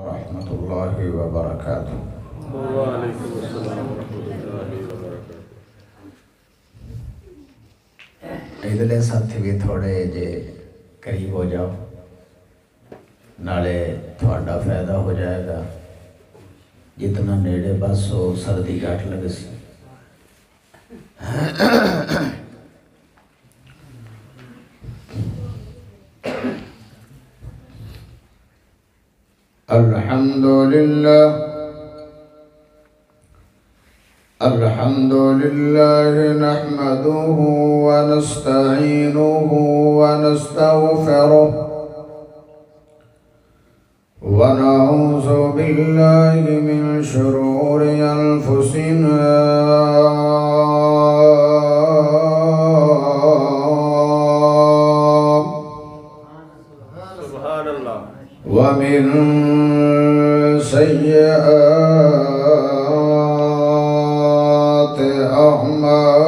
ورحمۃ اللہ وبرکاتہ۔ وعلیکم السلام ورحمۃ اللہ وبرکاتہ۔ ادھرلے ساتھی بھی تھوڑے جے قریب ہو جاؤ، نالے تھوڑا فائدہ ہو جائے گا۔ جتنا نیڑے بس ہو سردی گھٹ لگ سی۔ الحمد لله نحمده ونستعينه ونستغفره ونعوذ بالله من شرور أنفسنا سبحان اللہ۔ ومن سيئات أعمالنا،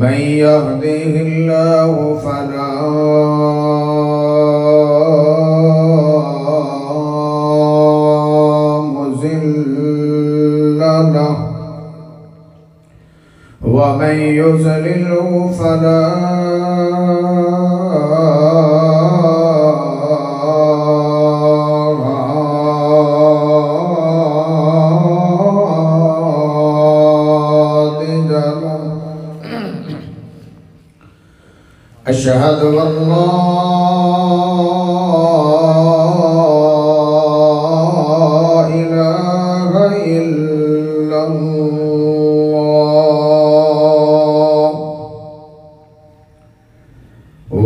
من يهده الله فلا مضل له ومن يضلله فلا هادي له۔ أشهد أن لا إله إلا الله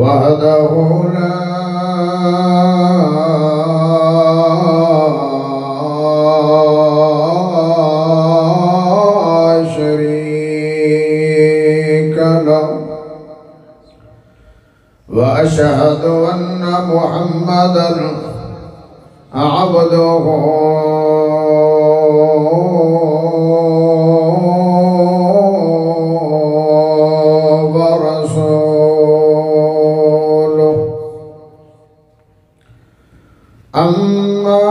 وحده لا شريك له، وأشهد أن محمدًا عبده ورسوله، أما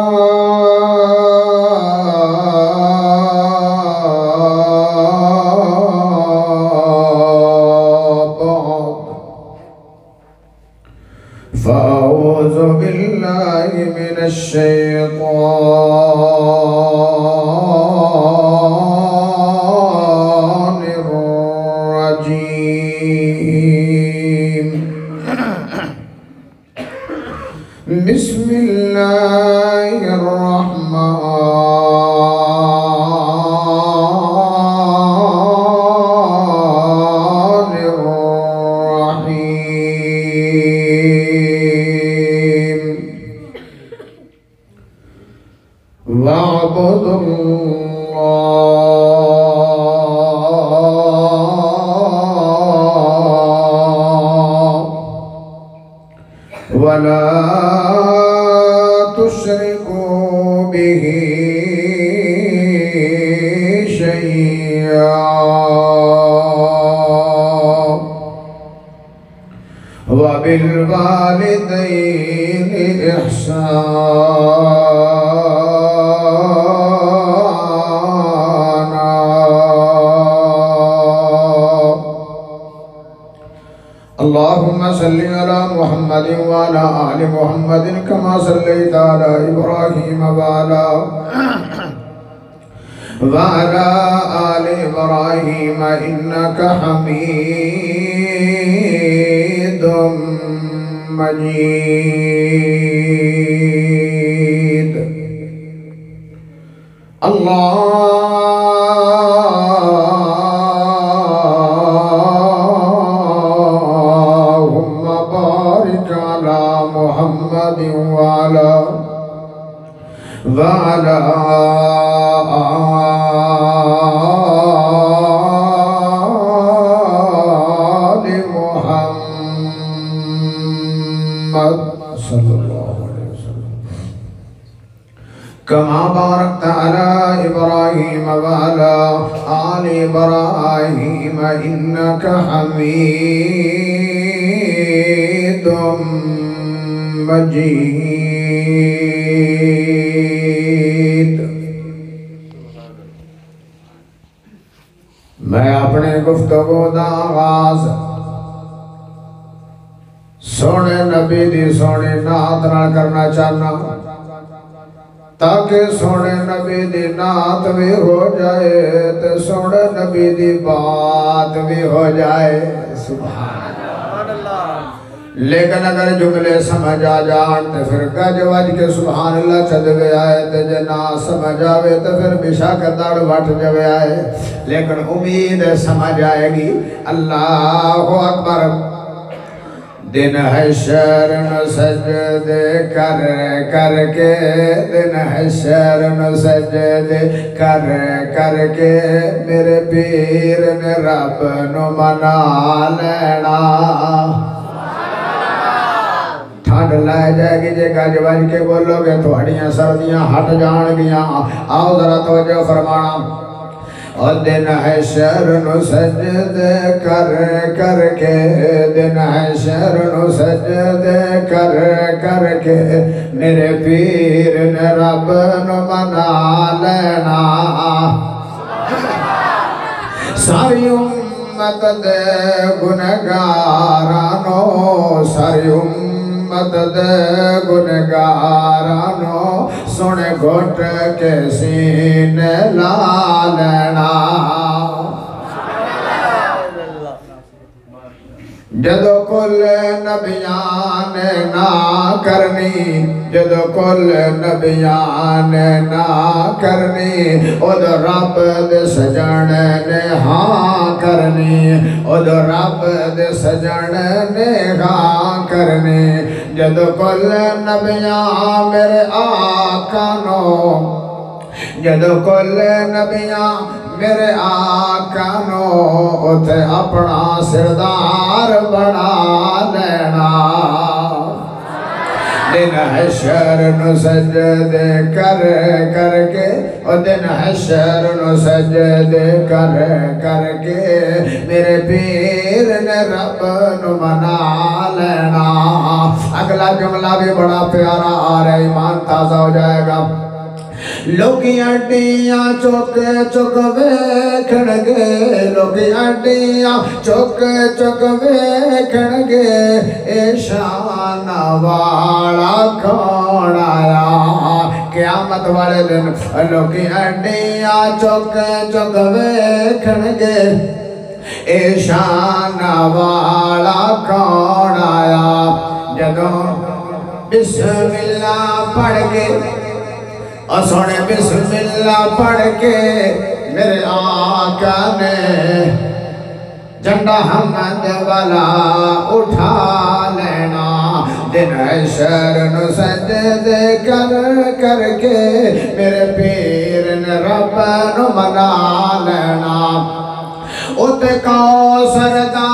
بعد فأعوذ بالله من الشيطان الرجيم۔ بسم الله الرحمن الرحيم۔ واعبدوا الله ولا تشركوا به شيئا وبالوالدين إحسانا، اللهم صل على محمد وعلى آل محمد كما صليت على إبراهيم وعلى آل إبراهيم إنك حميد مجيد۔ اللهم بارك على محمد وعلى آل محمد صلی اللہ علیہ وسلم كما باركت على إبراهيم وعلى آل إبراهيم إنك حميد مجيد. میں اپنے گفتگو دا آغاز سونے نبی دی سونے نعت نال کرنا چاہنا تاکہ سونے نبی دی نعت بھی ہو جائے تے سونے نبی دی بات بھی ہو جائے. سبحان اللہ. لیکن اگر جملے سمجھ آ جان تے پھر گج وج کے سبحان اللہ چدوے آئے تے جے نہ سمجھ آوے تے پھر بشاک دڑ وٹ جوے آئے. لیکن امید سمجھ آئے گی. اللہ اکبر. دن حشر نو سجدے کر کر کے دن حشر نو سجدے کر کر کے میرے پیر نے رب نو منا لینا. ٹھنڈ لائے جائے گی جے گج وج کے بولو گے تھوڑیاں سردیاں ہٹ جان گیاں. آؤ ذرا توجہ فرمانا. اور دن حشر نو سجدے کر کر کے دن حشر نو سجدے کر کر کے میرے پیر نے رب نو منا لینا. ساری امت دے گنہگارانو ساری امت دے گنہگارانو سونے گھٹ کے سینے لا لینا. جدو کل نبیان نا کرنی جدو کل نبیان نا کرنی ادھو رب دے سجن نے ہاں کرنی ادھو رب دے سجن نے ہاں کرنی. جدو کل نبیان میرے آقا نو جدو کل نبیان میرے آقا نو اتھے اپنا سردار بنا لینا. دن حشر نو سجدے کر کر کے دن حشر نو سجدے کر کر کے میرے پیر نے رب نو منا لینا. اگلا جملہ بھی بڑا پیارا آ رہا ہے. ایمان تازہ ہو جائے گا. لوگی اڈیاں چوک چوک ویکھن گے لوگی اڈیاں چوک چوک ویکھن گے اے شان والا کون آیا. قیامت والے دن لوگی اڈیاں چوک چوک ویکھن گے اے شان والا کون آیا. جدوں بسم اللہ پڑھ کے اور سونے بسم اللہ پڑھ کے میرے آقا نے جھنڈا حمد والا اٹھا لینا. دن حشر نو سجدے کر کر کے میرے پیر نے رب نو منا لینا. اتے کوثر دا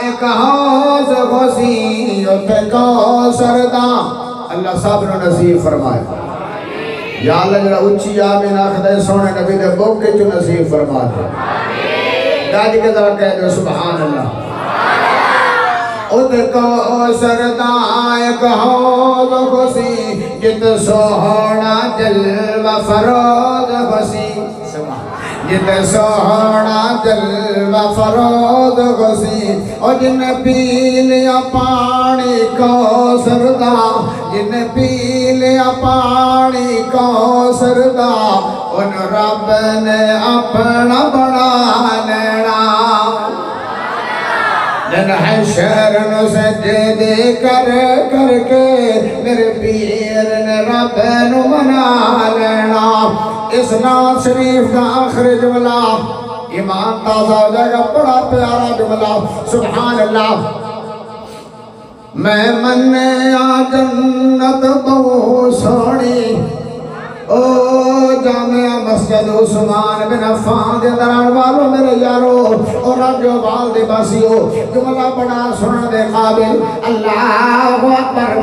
ایک حوض غسی اتے کوثر دا اللہ صاحب نو نصیب فرمائے. یا اللہ جڑا اچھی آمین آخدہ سونے نبی دے بوکے چو نصیب فرما دے. دادی کے ذرا کہہ دے سبحان اللہ. ادھ کو سردہ ایک حوض خوشی جت سوہنا جلوہ فروض خوشی جت سوہنا جلوہ فروض خوشی اور جن پی لیا پانی کو سردہ جن پی لیا پانی کو سردہ ان رب نے اپنا بڑا لینا. دن حشر نو سجدے کر کر کے میرے پیر نے رب نو منا لینا. اس نعت شریف کا آخر جملہ ایمان تازہ ہو جائے گا. بڑا پیارا جملہ سبحان اللہ. میں منیا جنت بہو سونی او جامعہ مسجد عثمان بن عفان دے دران والو میرے یارو اور راجو والدے باسیو جملہ بڑا سنن دے قابل. اللہ اکبر.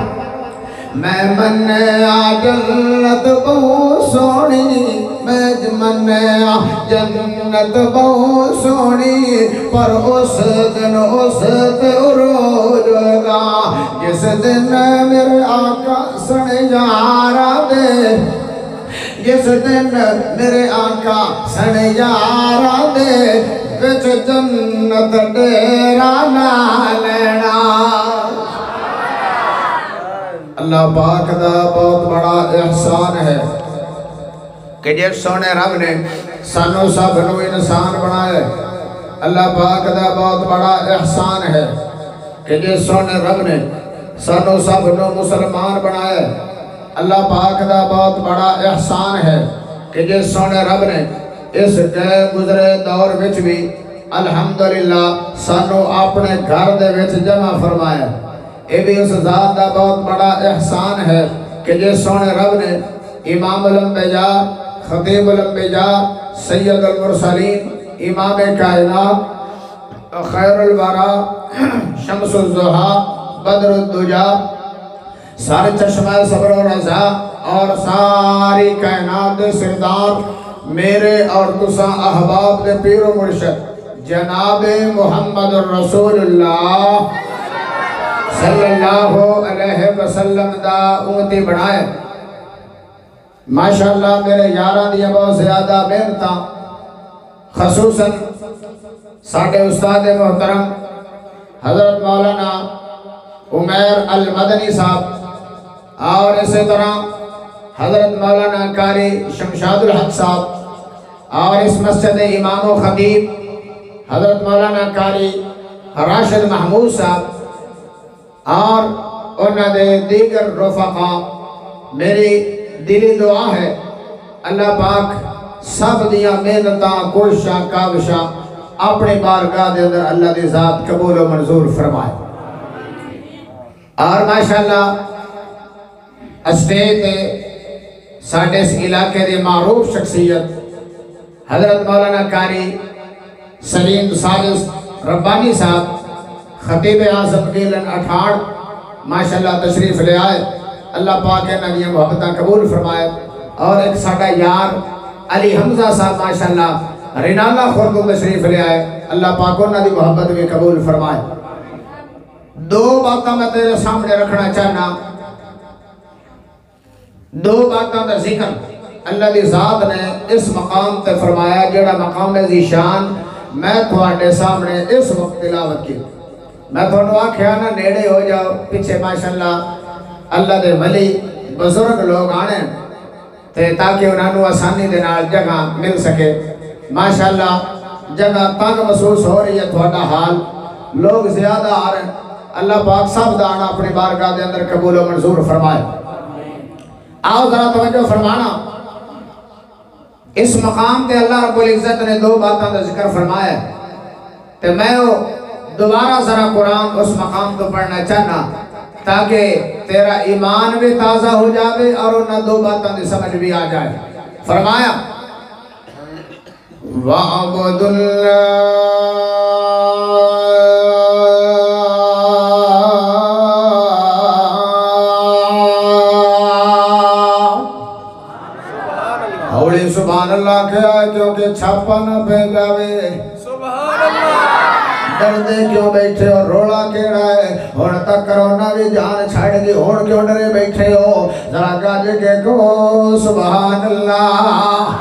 میں منیا جنت بہت سونی میں منیا جنت بہت سونی پر اس دن اس تے عروج ہوگا جس دن میرے آقا سنجارہ دے جس دن میرے آقا سنجارہ دے وچ جنت ڈیرا نہ لینا اللہ پاک دا بہت بڑا احسان ہے کہ جس سونے رب نے سانو سب نو انسان بنائے اللہ پاک دا بہت بڑا احسان ہے کہ جس سونے رب نے سانو سب نو مسلمان بنائے اللہ پاک دا بہت بڑا احسان ہے کہ جس سونے رب نے اس گئے گزرے دور وچ بھی الحمدللہ سانو اپنے گھر دے وچ جمع فرمایا اے بھی اس ذات دا بہت بڑا احسان ہے کہ جس سونے رب نے امام الانبیاء خطیب الانبیاء سید المرسلین امام کائنات خیر الورا شمس الضحیٰ بدر الدجا سارے چشمہ صبر و رضا اور ساری کائنات دے سردار میرے اور تساں احباب دے پیر و مرشد جناب محمد الرسول اللہ صلی اللہ علیہ وسلم دا امتی بنائے ماشاءاللہ میرے یاران دیا بہت زیادہ محنتاں خصوصاً ساڑھے استاد محترم حضرت مولانا عمیر المدنی صاحب اور اسی طرح حضرت مولانا قاری شمشاد الحق صاحب اور اس مسجد امام و خطیب حضرت مولانا قاری راشد محمود صاحب اور انہوں نے دیگر رفقا میری دلی دعا ہے اللہ پاک سب دیا محنتاں کوششاں کاوشاں اپنے بارگاہ دے اندر اللہ دی ذات قبول و منظور فرمائے اور ماشاءاللہ اسٹیج تے ساڑھے اس علاقے دے معروف شخصیت حضرت مولانا قاری سلیم سالس ربانی صاحب خطیب اعظم گیلن 68 ماشاءاللہ تشریف لے آئے اللہ پاک انہاں دی محبتاں قبول فرمائے اور ایک ساڑھا یار علی حمزہ صاحب ماشاءاللہ رینالہ خورد تشریف لے آئے اللہ پاک انہاں دی محبت بھی قبول فرمائے دو باتاں میں تیرے سامنے رکھنا چاہنا دو باتاں دا ذکر اللہ دی ذات نے اس مقام تے فرمایا جڑا مقام ذیشان میں تھوڑے سامنے اس وقت تلاوت کی میں تھوڑا آکھیا نہ نیڑے ہو جاؤ پیچھے ماشاءاللہ اللہ دے ولی بزرگ لوگ آنے تے تاکہ انہوں نے آسانی دے نال جگہ مل سکے ماشاءاللہ جگہ تنگ محسوس ہو رہی ہے تھوڑا حال لوگ زیادہ آ رہے ہیں اللہ پاک سب دانا اپنی بارگاہ دے اندر قبول و منظور فرمائے آؤ ذرا توجہ فرمانا اس مقام تے اللہ رب العزت نے دو باتاں دا ذکر فرمایا تے میں دوبارہ ذرا قرآن اس مقام تو پڑھنا چاہنا تاکہ تیرا ایمان بھی تازہ ہو جائے اور انہاں دو باتاں دی سمجھ بھی آ جائے فرمایا وَعَبُدُ سبحان اللہ کیا ہے کیونکہ چھاپا نہ پہ جاوے سبحان اللہ ڈردے کیوں بیٹھے ہو روڑا کیڑا ہے ہون تک کرونا بھی جان چھاڑ گی ہون کیوں ڈرے بیٹھے ہو ذرا گاج کے کو سبحان اللہ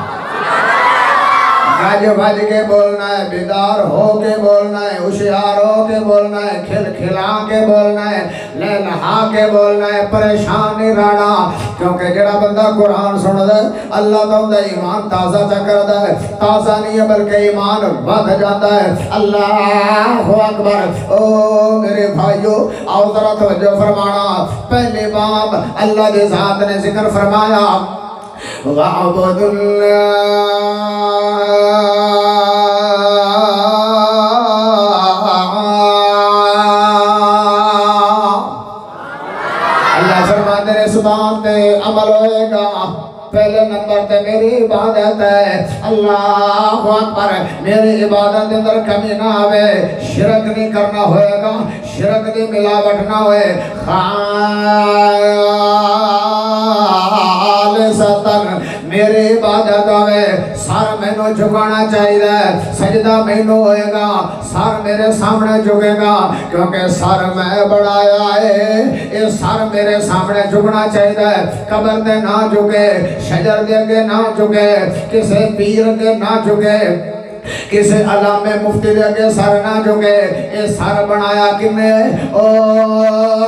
گاج بھاج کے بولنا ہے بیدار ہو کے بولنا ہے ہوشیار ہو کے بولنا ہے کھل کھلا کے بولنا ہے لہا کے بولنا ہے پریشان نہیں رہنا کیونکہ جڑا بندہ قرآن سن دے اللہ تو اندر ایمان تازہ چکر ہے تازہ نہیں ہے بلکہ ایمان بڑھ جاتا ہے اللہ اکبر او میرے بھائیو آؤ ذرا توجہ فرمانا پہلے باب اللہ دے ذات نے ذکر فرمایا وَعَبُدُ اللہ فرماتے ہیں سبحان تے عمل ہوئے گا پہلے نمبر تے میری عبادت ہے اللہ اکبر میری عبادت اندر کمی نہ آوے شرک نہیں کرنا ہوئے گا شرک دی ملاوٹ نہ ہوئے خالصتاً میری عبادت ہوئے سار میں نو جھکانا چاہیے سجدہ میں نو ہوئے گا سار میرے سامنے جھکے گا کیونکہ سار میں بڑھایا ہے یہ سار میرے سامنے جھکنا چاہیے قبر دے نہ جھکے شجر دے کے نہ جھکے کسی پیر کے نہ جھکے کسی علام مفتی دے کے سر نہ جھکے اے سر بنایا کنے او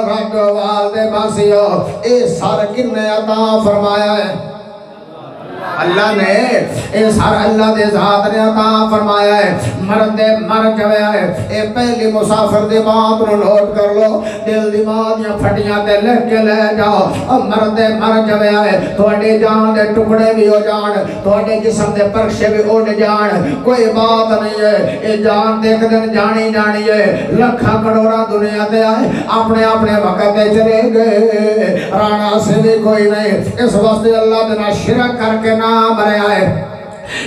رب والدے باسیو اے سر کنے عطا فرمایا ہے اللہ نے اے سار اللہ دے ذات نے عطا فرمایا ہے مرد دے مرد جویا ہے اے پہلی مسافر دے بات نو نوٹ کر لو دل دماغ یا پھٹیاں تے لکھ کے لے جاؤ مرد دے مرد جویا ہے تھوڑے جان دے ٹکڑے بھی ہو جان تھوڑے جسم دے پرشے بھی اڑ جان کوئی بات نہیں ہے اے جان دیکھ دن جانی جانی ہے لکھا کڑورا دنیا دے آئے اپنے اپنے وقت دے چلے گئے رانا سے بھی کوئی نہیں اس وقت اللہ دینا شرک کر کے نہ مرے آئے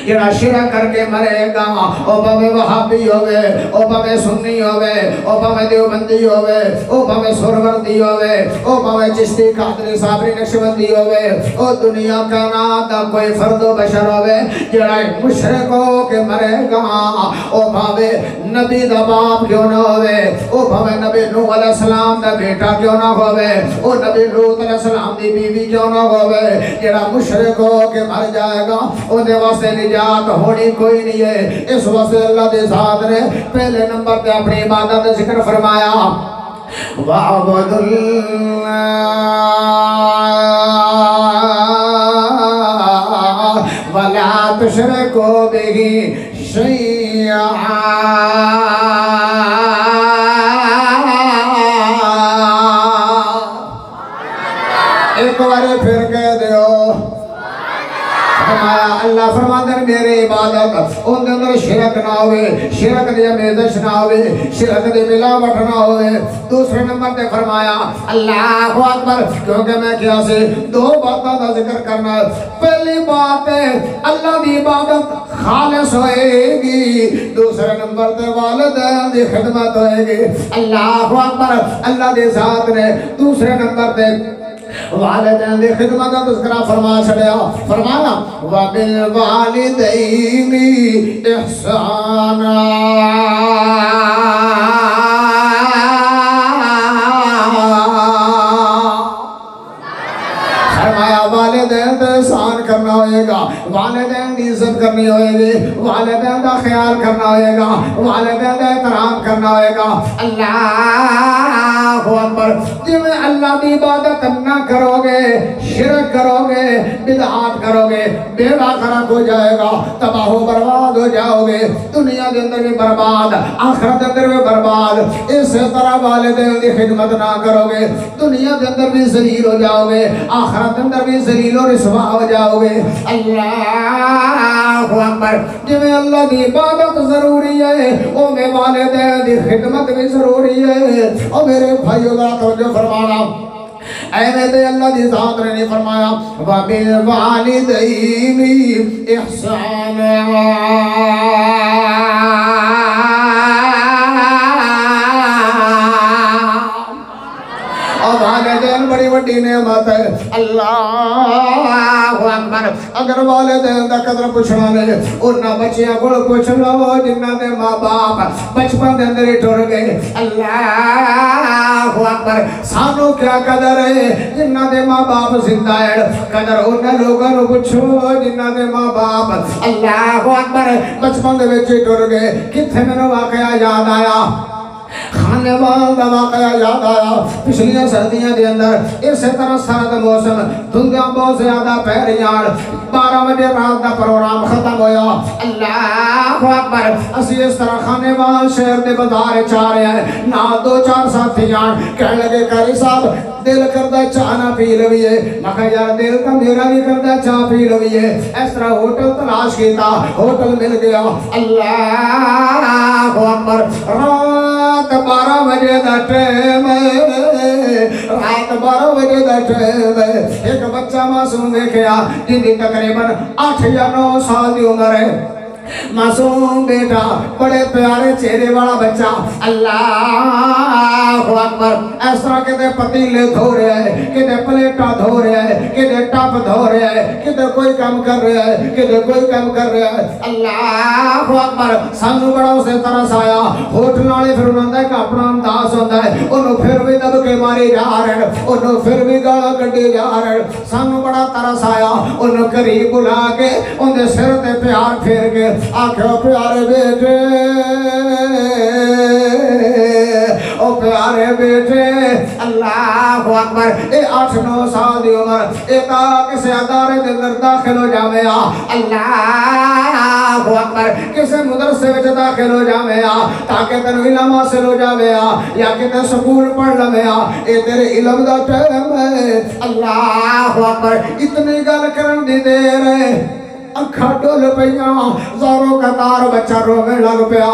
جڑا شرک کر کے مرے گا او پاوے وہابی ہوئے او پاوے سنی ہوئے او پاوے دیوبندی ہوئے او پاوے سروردی ہوئے او پاوے چشتی قادری صابری نقشبندی ہوئے او دنیا کا ناتا کوئی فرد و بشر ہوئے جڑا مشرک ہو کے مرے گا او پاوے نبی دا باپ کیوں نہ ہوئے او پاوے نبی نوح علیہ السلام دا بیٹا کیوں نہ ہوئے او نبی لوط علیہ السلام دی بیوی کیوں نہ ہوئے جڑا مشرک ہو کے مر جائے گا او دے واسطے نجات ہونی کوئی نہیں ہے اس واسطے اللہ دے ذات نے پہلے نمبر پہ اپنی عبادت ذکر فرمایا وَعَبُدُ اللَّهَ وَلَا تُشْرِكُوا بِهِ شَيْئًا ایک بار پھر کہہ دیو اللہ فرماندر میرے عبادت ان اندر شرک نہ ہوئے شرک دی امیدش نہ ہوئے شرک دی ملاوٹ نہ ہوئے دوسرے نمبر تے فرمایا اللہ اکبر کیونکہ میں کیا سے دو باتوں کا ذکر کرنا پہلی بات ہے اللہ دی عبادت خالص ہوئے گی دوسرے نمبر تے والدین دی خدمت ہوئے گی اللہ اکبر اللہ دی ذات نے دوسرے نمبر تے والدین دی خدمت کا تذکرہ فرما چھڑیا فرمانا وَبِالْوَالِدَيْنِ إِحْسَانًا فرمایا والدین تے احسان کرنا ہوئے گا والدین دی عزت کرنی ہوئے گی والدین دا خیال کرنا ہوئے گا والدین دا احترام کرنا ہوئے گا اللہ اکبر جب اللہ دی عبادت نہ کرو گے شرک کرو گے بدعات کرو گے بیڑا خراب ہو جائے گا تباہ و برباد ہو جاؤ گے دنیا کے اندر بھی برباد آخرت کے اندر بھی برباد اس طرح والدین دی خدمت نہ کرو گے دنیا کے اندر بھی ذلیل ہو جاؤ گے آخرت کے اندر بھی ذلیل و رسوا ہو جاؤ گے اللہ اکبر جب اللہ دی عبادت ضروری ہے او میں والدین دی خدمت بھی ضروری ہے او میرے بھائیو ذرا توجہ فرمانا اے میرے اللہ دی ذات نے نہیں فرمایا وَبِالْوَالِدَيْنِ إِحْسَانًا والدین بڑی وڈی نعمت ہے اللہ اکبر اگر والدین دا قدر پوچھنا نہیں انہاں بچیاں کو پوچھ لو جنہاں دے ماں باپ بچپن دے اندر ہی ٹر گئے اللہ اکبر سانو کیا قدر ہے جنہاں دے ماں باپ زندہ ہے قدر انہاں لوگاں نو پوچھو جنہاں دے ماں باپ اللہ اکبر بچپن دے وچ ٹر گئے کتھے مینوں واقعہ یاد آیا خانے وال دا واقعہ یاد آیا پچھلیاں سردیاں دے اندر اسی طرح سرد موسم دھندیاں بہت زیادہ پہ رہیاں 12 بجے رات دا پروگرام ختم ہویا اللہ اکبر اسی اس طرح خانے وال شہر دے بازار چاہ رہے ہیں نہ دو چار ساتھیاں کہنے لگے قاری صاحب دل کردہ چاہ نہ پی لویے میں کہا یار دل کا میرا بھی کردہ چاہ پی لویے اس طرح ہوٹل تلاش کیتا ہوٹل مل گیا اللہ اکبر رات 12 بجے دا ٹیم رات 12 بجے دا ٹائم ہے ایک بچہ معصوم دیکھیا جن دی تقریباً 8 یا 9 سال دی عمر ہے معصوم بیٹا بڑے پیارے چہرے والا بچہ اللہ اکبر اس طرح کدے پتیلے دھو رہا ہے کدے پلیٹا دھو رہا ہے کدے ٹپ دھو رہا ہے کدے کوئی کام کر رہا ہے کدے کوئی کام کر رہا ہے اللہ اکبر سانو بڑا اسے طرح آیا ہوٹل والے پھر انہوں نے اپنا انداز ہوتا ہے انہوں پھر بھی دب کے ماری جا رہے ہیں انہوں پھر بھی گالا کٹی جا رہے ہیں سانو بڑا طرح آیا انہوں قریب بلا کے انہیں سر تے پیار پھیر کے آکھو پیارے بیٹے او پیارے بیٹے اللہ اکبر اے 8-9 سال دی عمر اے تا کسے ادارے دے اندر داخل ہو جاوے اللہ اکبر کسے مدرسے وچ داخل ہو جاوے تاکہ تینوں علم حاصل ہو جاوے یا کتے سکول پڑھ لوے اے تیرے علم دا ٹائم ہے اللہ اکبر اتنی گل کرن دی دیر ہے اکھا ڈول پیاں زوروں کا تار بچہ رونے لگ پیا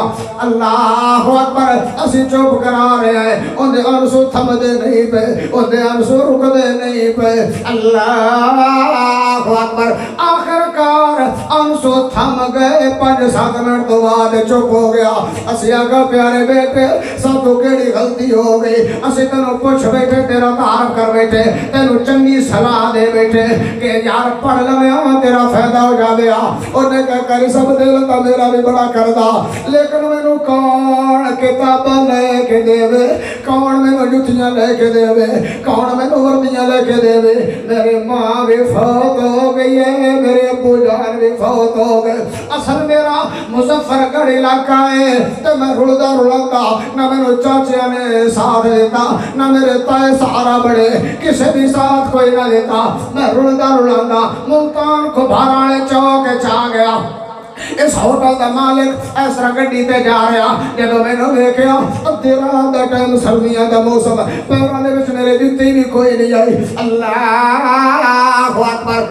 اللہ اکبر اسی چوپ کرا رہے ہیں اندھے انسو تھم دے نہیں پہ اندھے انسو رک دے نہیں پہ اللہ اکبر آخر کار انسو تھم گئے 5-7 منٹ تو بعد چوپ ہو گیا اسی آگا پیارے بیٹے سب تو کیڑی غلطی ہو گئی اسی تنو پوچھ بیٹھے تیرا تعارف کر بیٹھے تینو چنگی صلاح دے بیٹھے کہ یار پڑھ لوے تیرا فائدہ ہو جا دیا انہیں کہا کری سب دل تا میرا بھی بڑا کردہ لیکن میں نو کون کتاب لے کے دے وے کون میں نو جتیاں لے کے دے وے کون میں نو وردیاں لے کے دے وے میری ماں بھی فوت ہو گئی ہے میرے ابو جان بھی فوت ہو گئے اصل میرا مظفر گڑھ علاقہ ہے تو میں رلدہ رلندہ نہ میں نو چاچیاں نے ساتھ دیتا نہ میرے تائے سارا بڑے کسے بھی ساتھ کوئی نہ دیتا میں رلدہ رلندہ ملتان کو بھارانے چوکے چاہ گیا اس ہوٹل دا مالک اس طرح گڈی تے جا رہا جدو میں نے دیکھیا ادھی رات دا ٹائم سردیاں دا موسم پیراں دے وچ میرے جُتی بھی کوئی نہیں آئی اللہ اکبر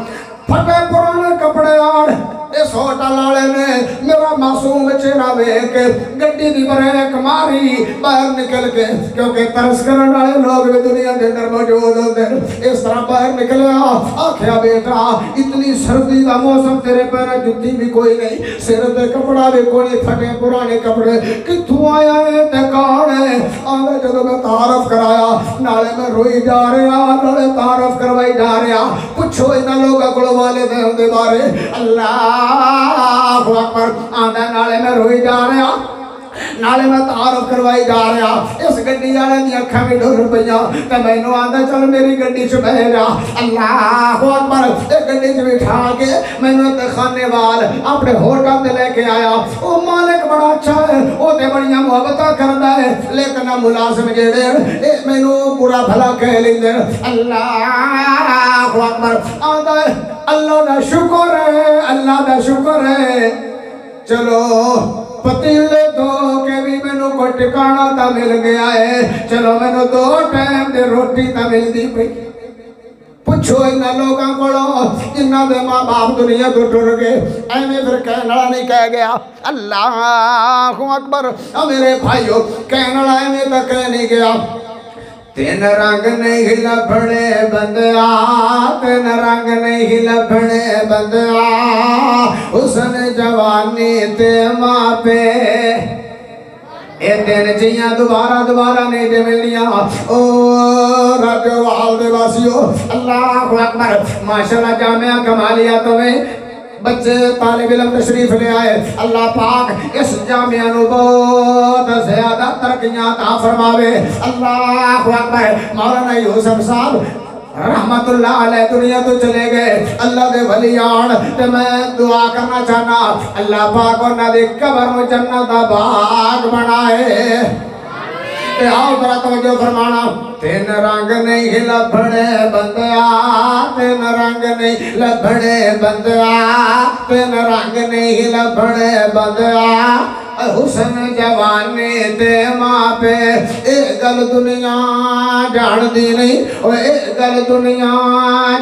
پھٹے پرانے کپڑے آڑ اس ہوٹل والے نے میرا معصوم چہرہ دیکھ کے گڈی دی بریک ماری باہر نکل کے کیونکہ ترس کرنے والے لوگ بھی دنیا کے اندر موجود ہوتے ہیں اس طرح باہر نکلیا آکھیا بیٹا اتنی سردی کا موسم تیرے پیر جُتی بھی کوئی نہیں سر تے کپڑا بھی کوئی پھٹے پرانے کپڑے کتھوں آیا ہے تے کون ہے آگے جدو میں تعارف کرایا نالے میں روئی جا رہا نالے تعارف کروائی جا رہا پوچھو انہاں لوگاں کول والے دے بارے اللہ اکبر آندہ نالے میں روئی جا رہا نالے میں تعارف کروائی جا رہا اس گڈی والے دی اکھاں بھی ڈر پئیاں تے مینوں آندا چل میری گڈی چ بیٹھ جا اللہ اکبر اے گڈی چ بٹھا کے مینوں تے خانے وال اپنے ہوٹل تے لے کے آیا او مالک بڑا اچھا ہے او تے بڑیاں محبتاں کردا ہے لیکن ملازم جڑے اے مینوں برا بھلا کہہ لیندے اللہ اکبر آندا اللہ دا شکر ہے اللہ دا شکر ہے چلو پتیلے دو کے بھی میں نو کوئی ٹکانا تا مل گیا ہے چلو میں نو 2 ٹائم دے روٹی تا مل دی پئی پوچھو انہاں لوگاں کولوں جنہاں دے ماں باپ دنیا تو ٹر گئے ایویں پھر کہنے والا نہیں کہہ گیا اللہ اکبر میرے بھائیو کہنے والا ایویں تو کہہ نہیں گیا تین رنگ نہیں لبھنے بندیا تین رنگ نہیں لبھنے بندیا حسن جوانی تے ماں پہ اے تین چیاں دوبارہ نہیں دے ملنیاں او راجو والدے واسیو اللہ اکبر ماشاءاللہ جامعہ کمالیاتوں میں بچے طالب علم تشریف لے آئے اللہ پاک اس جامعہ نو بہت زیادہ ترقیاں عطا فرماوے اللہ اکبر مولانا یوسف صاحب رحمت اللہ علیہ دنیا تو چلے گئے اللہ دے ولیان تے میں دعا کرنا چاہنا اللہ پاک انہاں دی قبر نو جنت دا باغ بنائے تے آؤ ذرا توجہ فرمانا تین رنگ نہیں لبھنے بندیا تین رنگ نہیں لبھنے بندیا تین رنگ نہیں لبھنے بندیا حسن جوانی تے ماں پہ اے گل دنیا جان دی نہیں اے گل دنیا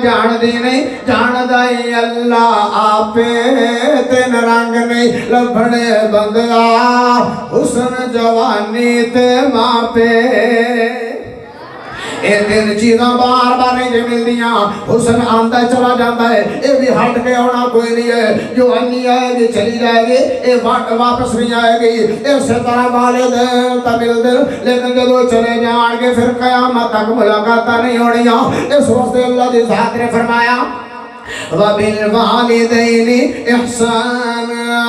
جان دی نہیں جان دائی اللہ آپے تین رنگ نہیں لبھنے بندیا حسن جوانی تے ماں پہ یہ تین چیزاں بار بار نہیں ملدیاں حسن آندا چلا جاتا ہے یہ بھی ہٹ کے آنا کوئی نہیں ہے جو انی آئے گی چلی جائے گی یہ واپس نہیں آئے گی اس طرح والدین تا مل دل لیکن جدو چلے جان کے پھر قیامت تک ملاقات نہیں ہونی اس وقت اللہ دی ذات نے فرمایا وَبِالْوَالِدَيْنِ إِحْسَانًا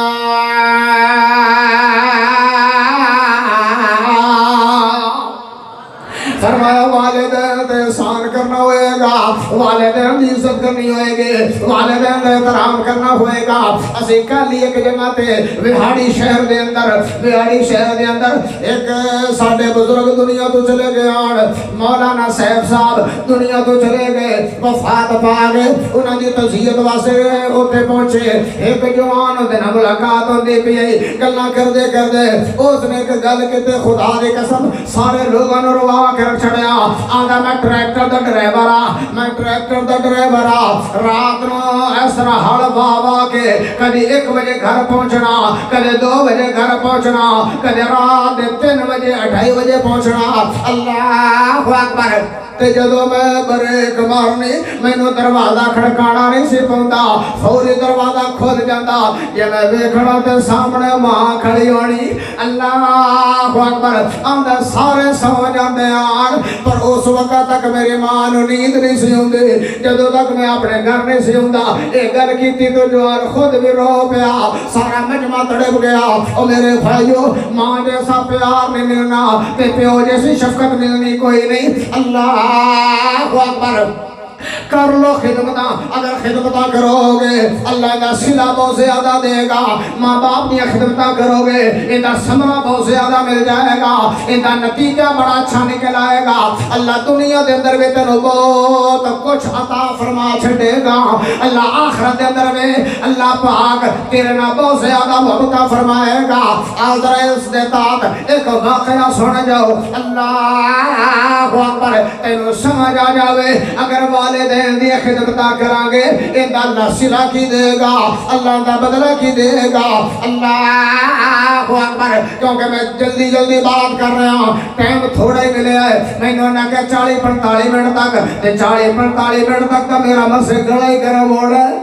فرمایا والدین تے احسان کرنا ہوئے گا والدین دی عزت کرنی ہوئے گی والدین تے احترام کرنا ہوئے گا اسی کل ایک جگہ تے وہاڑی شہر دے اندر ایک ساڈے بزرگ دنیا تو چلے گئے اور مولانا صاحب صاحب دنیا تو چلے گئے وفات پا گئے انہاں دی تعزیت واسطے اوتھے پہنچے ایک جوان دے نال ملاقات ہوندی پئی گلاں کردے اس نے ایک گل کیتے خدا دی قسم سارے لوگاں نوں روا کے چھڑیا آندا میں ٹریکٹر دا ڈرائیور رات نو اس طرح ہل بابا کے کدی 1 بجے گھر پہنچنا کدی 2 بجے گھر پہنچنا کدی رات 3 بجے 2:30 بجے پہنچنا اللہ اکبر تے جدو میں بریک مارنی مینوں دروازہ کھڑکانا نہیں سی پوندا فوری دروازہ کھل جاندا جے میں ویکھنا تے سامنے ماں کھڑی ہونی اللہ اکبر آندا سارے سو جاندے پر اس وقت تک میری ماں نو نیند نہیں سی ہوندی جدو تک میں اپنے گھر نہیں سی ہوندا اے گل کیتی تو جوان خود بھی رو پیا سارا مجمع تڑپ گیا او میرے بھائیو ماں جیسا پیار نہیں ملنا تے پیو جیسی شفقت ملنی کوئی نہیں اللہ اکبر کر لو خدمتاں اگر خدمتاں کرو گے اللہ کا صلہ بہت زیادہ دے گا ماں باپ کی خدمتاں کرو گے ان کا ثمرہ بہت زیادہ مل جائے گا ان کا نتیجہ بڑا اچھا نکل آئے گا اللہ دنیا دے اندر بھی تینوں بہت کچھ عطا فرما چھڑے گا اللہ آخرت دے اندر میں اللہ پاک تیرے نہ بہت زیادہ محبت فرمائے گا آذر اس دیتات ایک واقعہ سن جاؤ اللہ اکبر تینوں سمجھ آ جاوے اگر والدین دی خدمتاں کران گے اندا اللہ صلہ کی دے گا اللہ دا بدلہ کی دے گا اللہ اکبر کیونکہ میں جلدی بات کر رہا ہوں ٹائم تھوڑا ہی ملے ہے میں انہوں نے کہا 40-45 منٹ تک 40-45 منٹ تک تو میرا مسئلہ گڑا ہی گرم ہو رہا ہے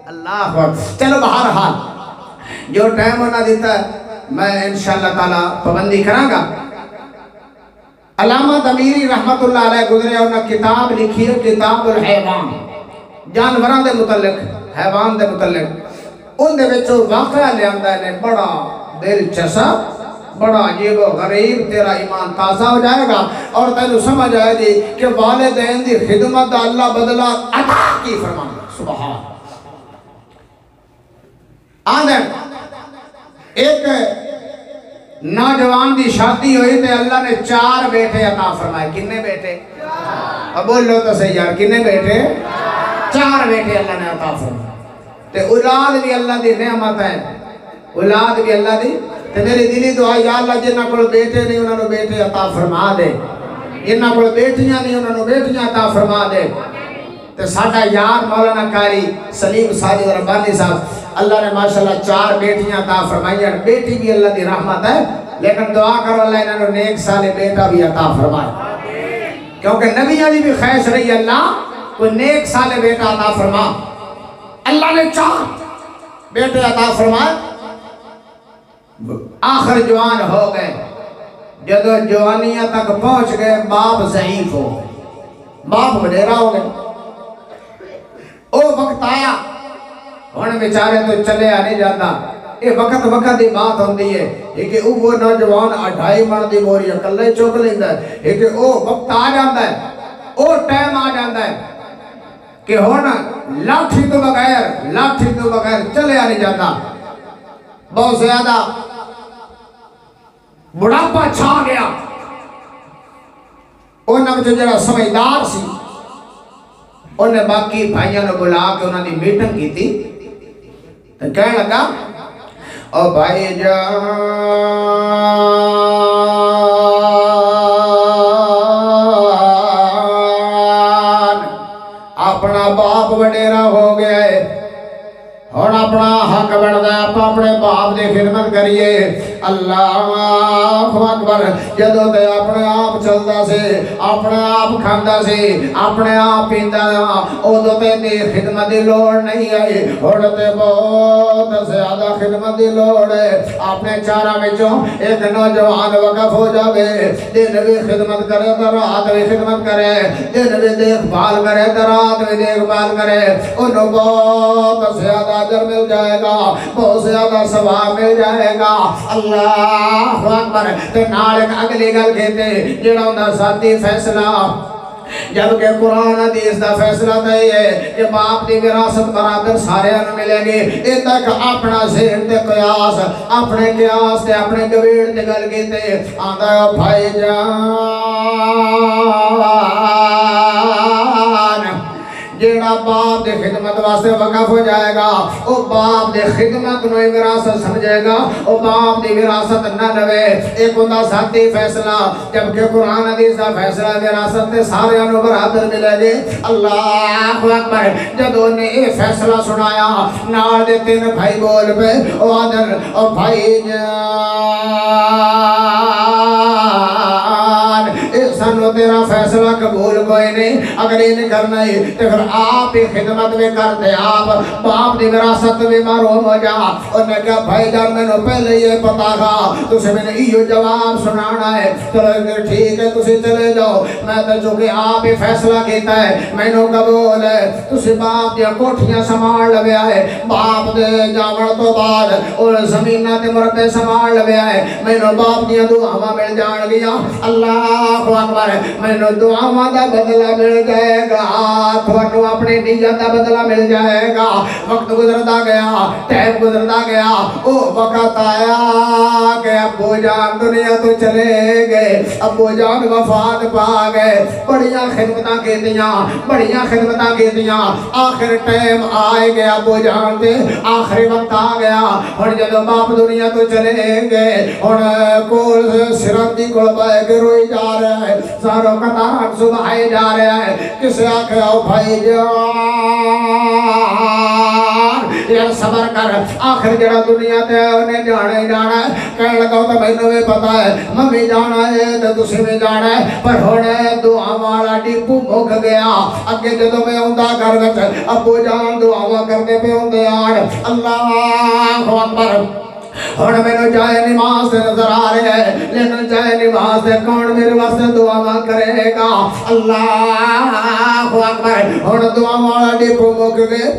اللہ اکبر چلو بہرحال جو ٹائم ہونا دیتا ہے میں انشاءاللہ تعالی پابندی کراں گا علامہ ضمیری رحمت اللہ علیہ گزرے انہوں نے کتاب لکھی ہے کتاب الحیوان جانوران دے متعلق حیوان دے متعلق ان دے وچوں واقعہ لے آندا ہے بڑا دلچسپ بڑا عجیب و غریب تیرا ایمان تازہ ہو جائے گا اور تینوں سمجھ آئے گی کہ والدین دی خدمت دا اللہ بدلہ عطا کی فرمایا سبحان آندر ایک نوجوان دی شادی ہوئی تے اللہ نے 4 بیٹے عطا فرمائے کنے بیٹے اب بولو تو صحیح یار کنے بیٹے 4 بیٹے اللہ نے عطا فرمائے تے اولاد بھی اللہ دی نعمت ہے اولاد بھی اللہ دی تے میری دلی دعا یا اللہ جنہ کو بیٹے نہیں انہوں نے بیٹے عطا فرما دے جنہ کو بیٹیاں نہیں انہوں نے بیٹیاں عطا فرما دے تے ساڈا یار مولانا قاری سلیم ساجد ربانی صاحب اللہ نے ماشاءاللہ 4 بیٹیاں عطا فرمائی ہیں بیٹی بھی اللہ دی رحمت ہے لیکن دعا کرو اللہ انہوں نے نیک سالے بیٹا بھی عطا فرمائے کیونکہ نبی علی بھی خیش رہی اللہ کوئی نیک سالے بیٹا عطا فرما اللہ نے 4 بیٹے عطا فرمائے آخر جوان ہو گئے جدو جوانیاں تک پہنچ گئے باپ ضعیف ہو گئے باپ وڈیرا ہو گئے او وقت آیا ہونے بیچارے تو چلے آ نہیں جاتا یہ وقت دی بات ہوندی ہے کہ وہ نوجوان 2.5 من دی بوری اکلے چوک لیندہ ہے کہ او وقت آ جاندہ ہے او ٹائم آ جاندہ ہے کہ ہونا لاٹھی تو بغیر چلے آ نہیں جاتا بہت زیادہ بڑھاپا چھا گیا انہوں نے جڑا سمجھدار سی انہیں باقی بھائیوں نے بلا کے انہوں نے میٹنگ کی تھی تو کہنے لگا او بھائی جان اپنا باپ وڈیرا ہو گیا ہے اور اپنا حق بڑھتا ہے آپ اپنے باپ دے خدمت کریے اللہ اکبر جدوں تے اپنے آپ چلدا سی اپنے آپ کھاندا سی اپنے آپ پیندا اودوں تے خدمت دی لوڑ نہیں آئی ہن تے بہت زیادہ خدمت دی لوڑ ہے اپنے چاراں وچوں ایک نوجوان وقف ہو جاوے دن بھی خدمت کرے تو رات بھی خدمت کرے دن بھی دیکھ بھال کرے تو رات بھی دیکھ بھال کرے انہوں بہت زیادہ اجر مل جائے گا بہت زیادہ ثواب مل جائے گا اللہ اکبر تے نال ایک اگلی گل کہتے جڑا ہوندا ذاتی فیصلہ جبکہ قرآن حدیث دا فیصلہ تے ہے کہ باپ دی وراثت برابر سارے انہوں ملے گی یہ تک اپنا ذہن تے قیاس اپنے قیاس تے اپنے گویڑ تے گل کیتے آندا ہے بھائی جان جیڑا باپ دے خدمت واسطے وقف ہو جائے گا او باپ دے خدمت نو وراثت سمجھے گا او باپ دی وراثت نہ لوے ایک ہوندا ذاتی فیصلہ جبکہ قرآن حدیث دا فیصلہ وراثت تے سارے نو برابر ملے گی اللہ اکبر جدوں نے یہ فیصلہ سنایا نال دے تین بھائی بول پہ او آدر او بھائی جان سانو تیرا فیصلہ قبول کوئی نہیں اگر یہ نہیں کرنا ہے تو پھر آپ ہی خدمت بھی کرتے آپ باپ دی وراثت بھی محروم ہو جا انہوں نے کہا بھائی جان میں نے پہلے یہ پتا تھا تُسے میں نے یہ جواب سنانا ہے چلو ٹھیک ہے تُسے چلے جاؤ میں تو چونکہ آپ ہی فیصلہ کیتا ہے میں نے قبول ہے تُسے باپ دیا کوٹھیاں سمال لگیا ہے باپ دے جاوڑ تو بعد اور زمینہ تے مربے سمال لگیا ہے میں نے باپ دیا دعاواں مل جان گیا اللہ اکبر میں نے دعاواں دا بدلہ مل جائے گا تھوڑو اپنی نیت دا بدلہ مل جائے گا وقت گزرتا گیا ٹائم گزرتا گیا او وقت آیا کہ ابو جان دنیا تو چلے گئے ابو جان وفات پا گئے بڑیاں خدمتاں کیتیاں آخر ٹائم آئے گیا ابو جان تے آخری وقت آ گیا اور جب باپ دنیا تو چلے گئے اور کول سرندی کول پائے کے روئی جا رہا ہے ساروں کا تاران صبحائے جا رہا ہے کسے آکھے آؤ بھائی جان یار صبر کر آخر جڑا دنیا تے انہیں جانا ہی جانا ہے کہنے لگا تو میں نے پتا ہے ممی جانا ہے تو تسی میں جانا ہے پر ہونے دعا والا ڈیپو مک گیا اگے جدو میں ہوندہ گھر وچ ابو جان دعا کرنے پہ ہوندے آن اللہ اکبر اور میں نے جائے نماز سے نظر آ رہے ہیں لیکن جائے نماز سے کون میرے واسطے دعا کرے گا اللہ اکبر اور دعا والا ڈیپو مک گئے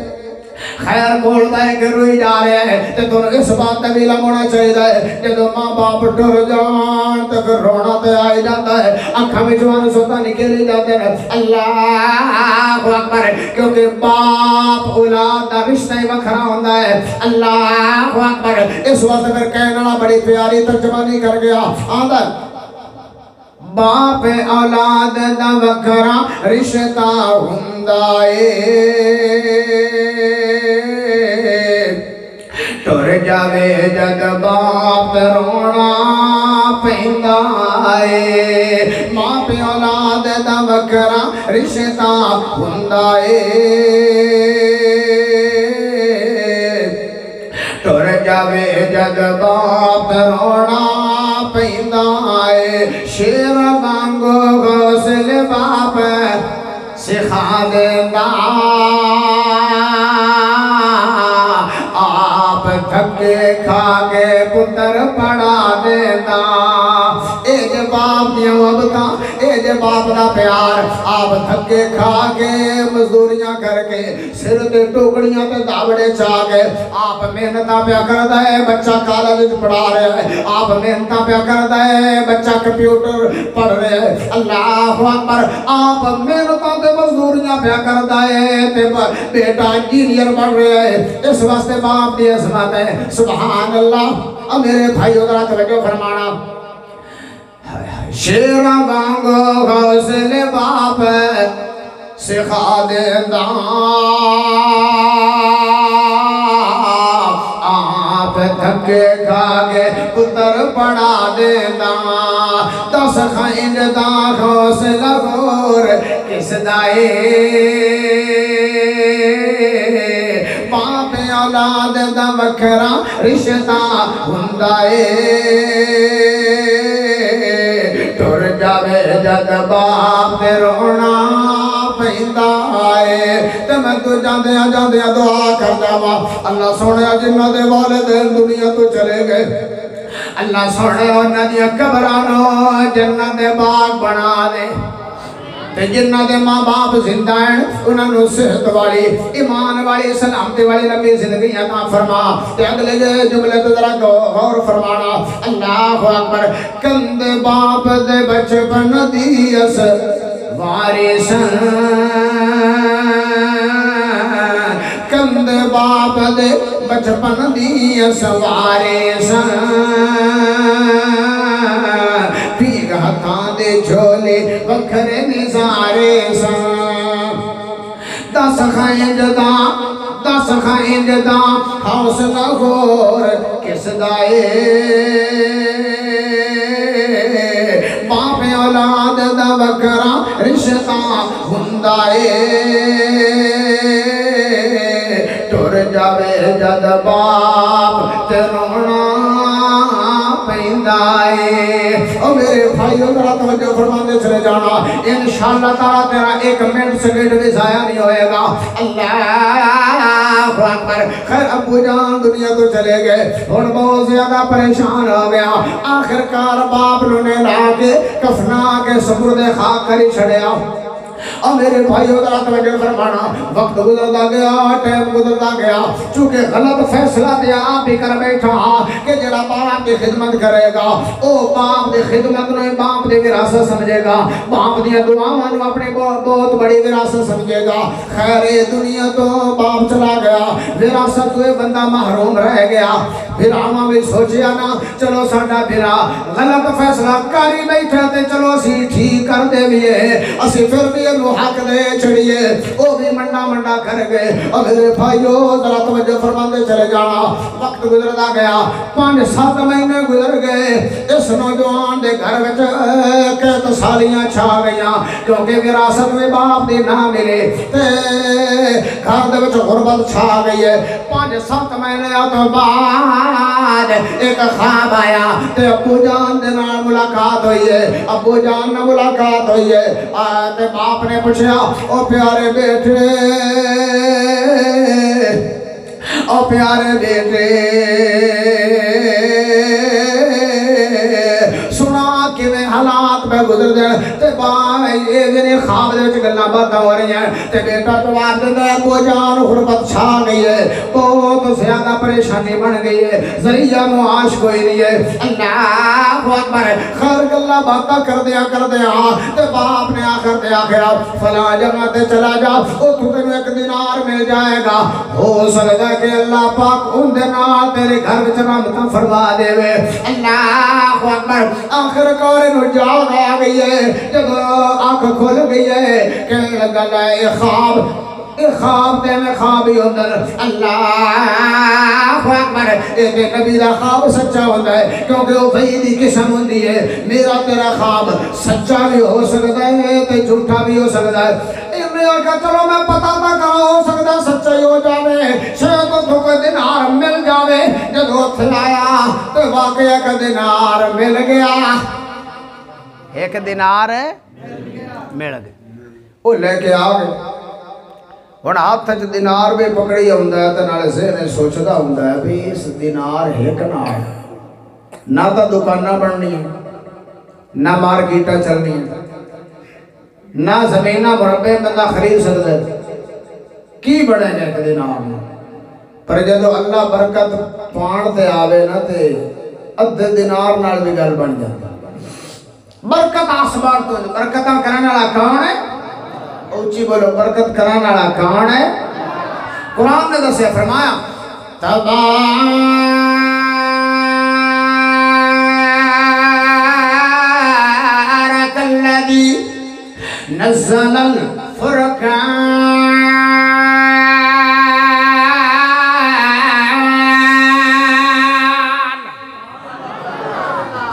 خیر کول دائے کہ روئی جا رہے ہیں تے تو اس بات تے بھی لمونا چاہیے ہے جدو ماں باپ ٹر جان تے پھر رونا تے آئی جاتا ہے اکھا میں جوان سوتا نکلی جاتے ہیں اللہ اکبر کیونکہ باپ اولاد دا رشتہ ہی وکھرا ہوندہ ہے اللہ اکبر اس وقت پھر کہنا بڑی پیاری ترجمانی کر گیا آدھا باپ اولاد دا وکھرا رشتہ ہوندہ ہے ٹر جاوے جد باپ رونا پیندا ہے ماں پہ اولاد دا وکھرا رشتہ ہوندا ہے ٹر جاوے جد باپ رونا پیندا ہے شیر وانگو غسل باپ سکھا دیندا آپ تھکے کھا کے پتر پڑھا دیتا اے جے باپ دیا وابتا اے جے باپ دا پیار آپ تھکے کھا کے مزدوریاں کر کے سر دے ٹوکڑیاں تے داوڑے چاہ کے آپ محنتاں پہ کردہ ہے بچہ کالج پڑھا رہے ہیں آپ محنتاں پہ کردہ ہے بچہ کمپیوٹر پڑھ رہے ہیں اللہ اکبر آپ محنتاں تے مزدوریاں پہ کردہ ہے بیٹا انجینئر پڑھ رہے ہیں اس واسطے باپ دی عظمت ہے سبحان اللہ اب میرے بھائی ادھر توجہ فرمانا شیرہ وانگو غوثل باپ سکھا دیتا آپ تھکے کھا کے پتر پڑھا دیتا دس خائن دا غوثل غور کس دائے باپ اولاد دا وکھرا رشتہ ہوندا ہے ٹر جاوے جد باپ تے رونا پیندا ہے تے میں تو جاندیاں دعا کردا وا اللہ سونے جنہاں دے والدین دنیا تو چلے گئے اللہ سونے انہاں دی قبراں نوں جنت دے باغ بنا دے تے جنہاں دے ماں باپ زندہ ہیں انہاں نوں صحت والی ایمان والی سلامتی والی لمبی زندگی عطا فرما تے اگلے جملے تے ذرا غور فرمانا اللہ اکبر کند باپ دے بچپن دی اس وارث کند باپ دے بچپن دی اس وارث پیر ہتھاں دے جھولے وکھرے نظارے سان دس کھائیں جدا حوصلہ غور کس دائے باپ اولاد دا وکرا رشتہ ہندائے ٹر جاوے جد باپ تے رونا پیندائے او میرے بھائیو ذرا توجہ فرماندے چلے جانا انشاءاللہ تعالیٰ تیرا 1 منٹ سیکنڈ بھی ضائع نہیں ہوئے گا اللہ اکبر خیر ابو جان دنیا تو چلے گئے ہن بہت زیادہ پریشان ہو گیا آخر کار باپ نے لا کے کفنا کے سپرد خاک کری چھڑیا اور میرے بھائیو ذرا توجہ فرمانا وقت گزرتا گیا ٹائم گزرتا گیا چونکہ غلط فیصلہ دیا آپ بھی کر بیٹھا کہ جڑا باپ کی خدمت کرے گا او باپ کی خدمت نہیں باپ کی وراثت سمجھے گا باپ دی دعاواں نوں اپنی بہت بڑی وراثت سمجھے گا خیر دنیا تو باپ چلا گیا وراثت تو بندہ محروم رہ گیا پھر آواں بھی سوچیا نا چلو ساڈا بھرا غلط فیصلہ کری بیٹھا تے چلو اسی ٹھیک کر دے ویے اسی پھر بھی حق دے چھڑیے او بھی منڈا کر گئے اور میرے بھائیو ذرا توجہ فرماندے چلے جانا وقت گزرتا گیا 5-7 مہینے گزر گئے اس نوجوان دے گھر وچ قحط سالیاں چھا گئیاں کیونکہ وراثت میں باپ دی نہ ملے تے گھر دے وچ غربت چھا گئی ہے 5-7 مہینے تو بعد ایک خواب آیا تے ابو جان دے نال ملاقات ہوئی ہے ابو جان نال ملاقات ہوئی ہے تے باپ نے پوچھا او پیارے بیٹے سنا کیویں حالات میں گزر دے تے بھائی اے میرے خواب دے وچ گلاں باتاں ہو رہی ہیں تے بیٹا جواب دیندا ہے ابو جان غربت چھا گئی ہے بہت زیادہ پریشانی بن گئی ہے ذریعہ معاش کوئی نہیں ہے اللہ اکبر خیر گلاں باتاں کر دیا تے باپ نے آخر دے آخرا فلاں جگہ تے چلا جا اوتھوں تینوں 1 دینار مل جائے گا ہو سکدا ہے کہ اللہ پاک ان دے نال تیرے گھر وچ رحمت فرما دے اللہ اکبر آخر کار نو جاگ آ گئی ہے جب آنکھ کھل گئی ہے کہنے لگا لائے خواب تے میں خواب ہی ہوتا ہے اللہ اکبر ایک نبی دا خواب سچا ہوتا ہے کیونکہ وہ وحیدی قسم ہوتی ہے میرا تیرا خواب سچا بھی ہو سکتا ہے تے جھوٹا بھی ہو سکتا ہے میں کہا چلو میں پتا نہ کرو ہو سکتا سچا ہی ہو جاوے شاید تو کوئی دینار مل جاوے جب ہتھ لایا تو واقعی 1 دینار مل گیا 1 دینار مل گیا وہ لے کے آ گئے ہن ہاتھ وچ دینار بھی پکڑی ہوندا ہے تے نال ذہن سوچدا ہوندا ہے بھی اس دینار ایک نال نہ تا دکاناں بننی نہ مارکیٹاں چلنی نہ زمیناں مربع بندہ خرید سکدا ہے کی بڑے نے 1 دینار پر جدوں اللہ برکت پان تے آوے نا تے ادھے دینار نال بھی گل بن جاندی برکت آسمان تو برکتاں کرن والا کون ہے اونچی بولو برکت کران والا کون ہے قرآن نے دسیا فرمایا تبارک الذی نزل الفرقان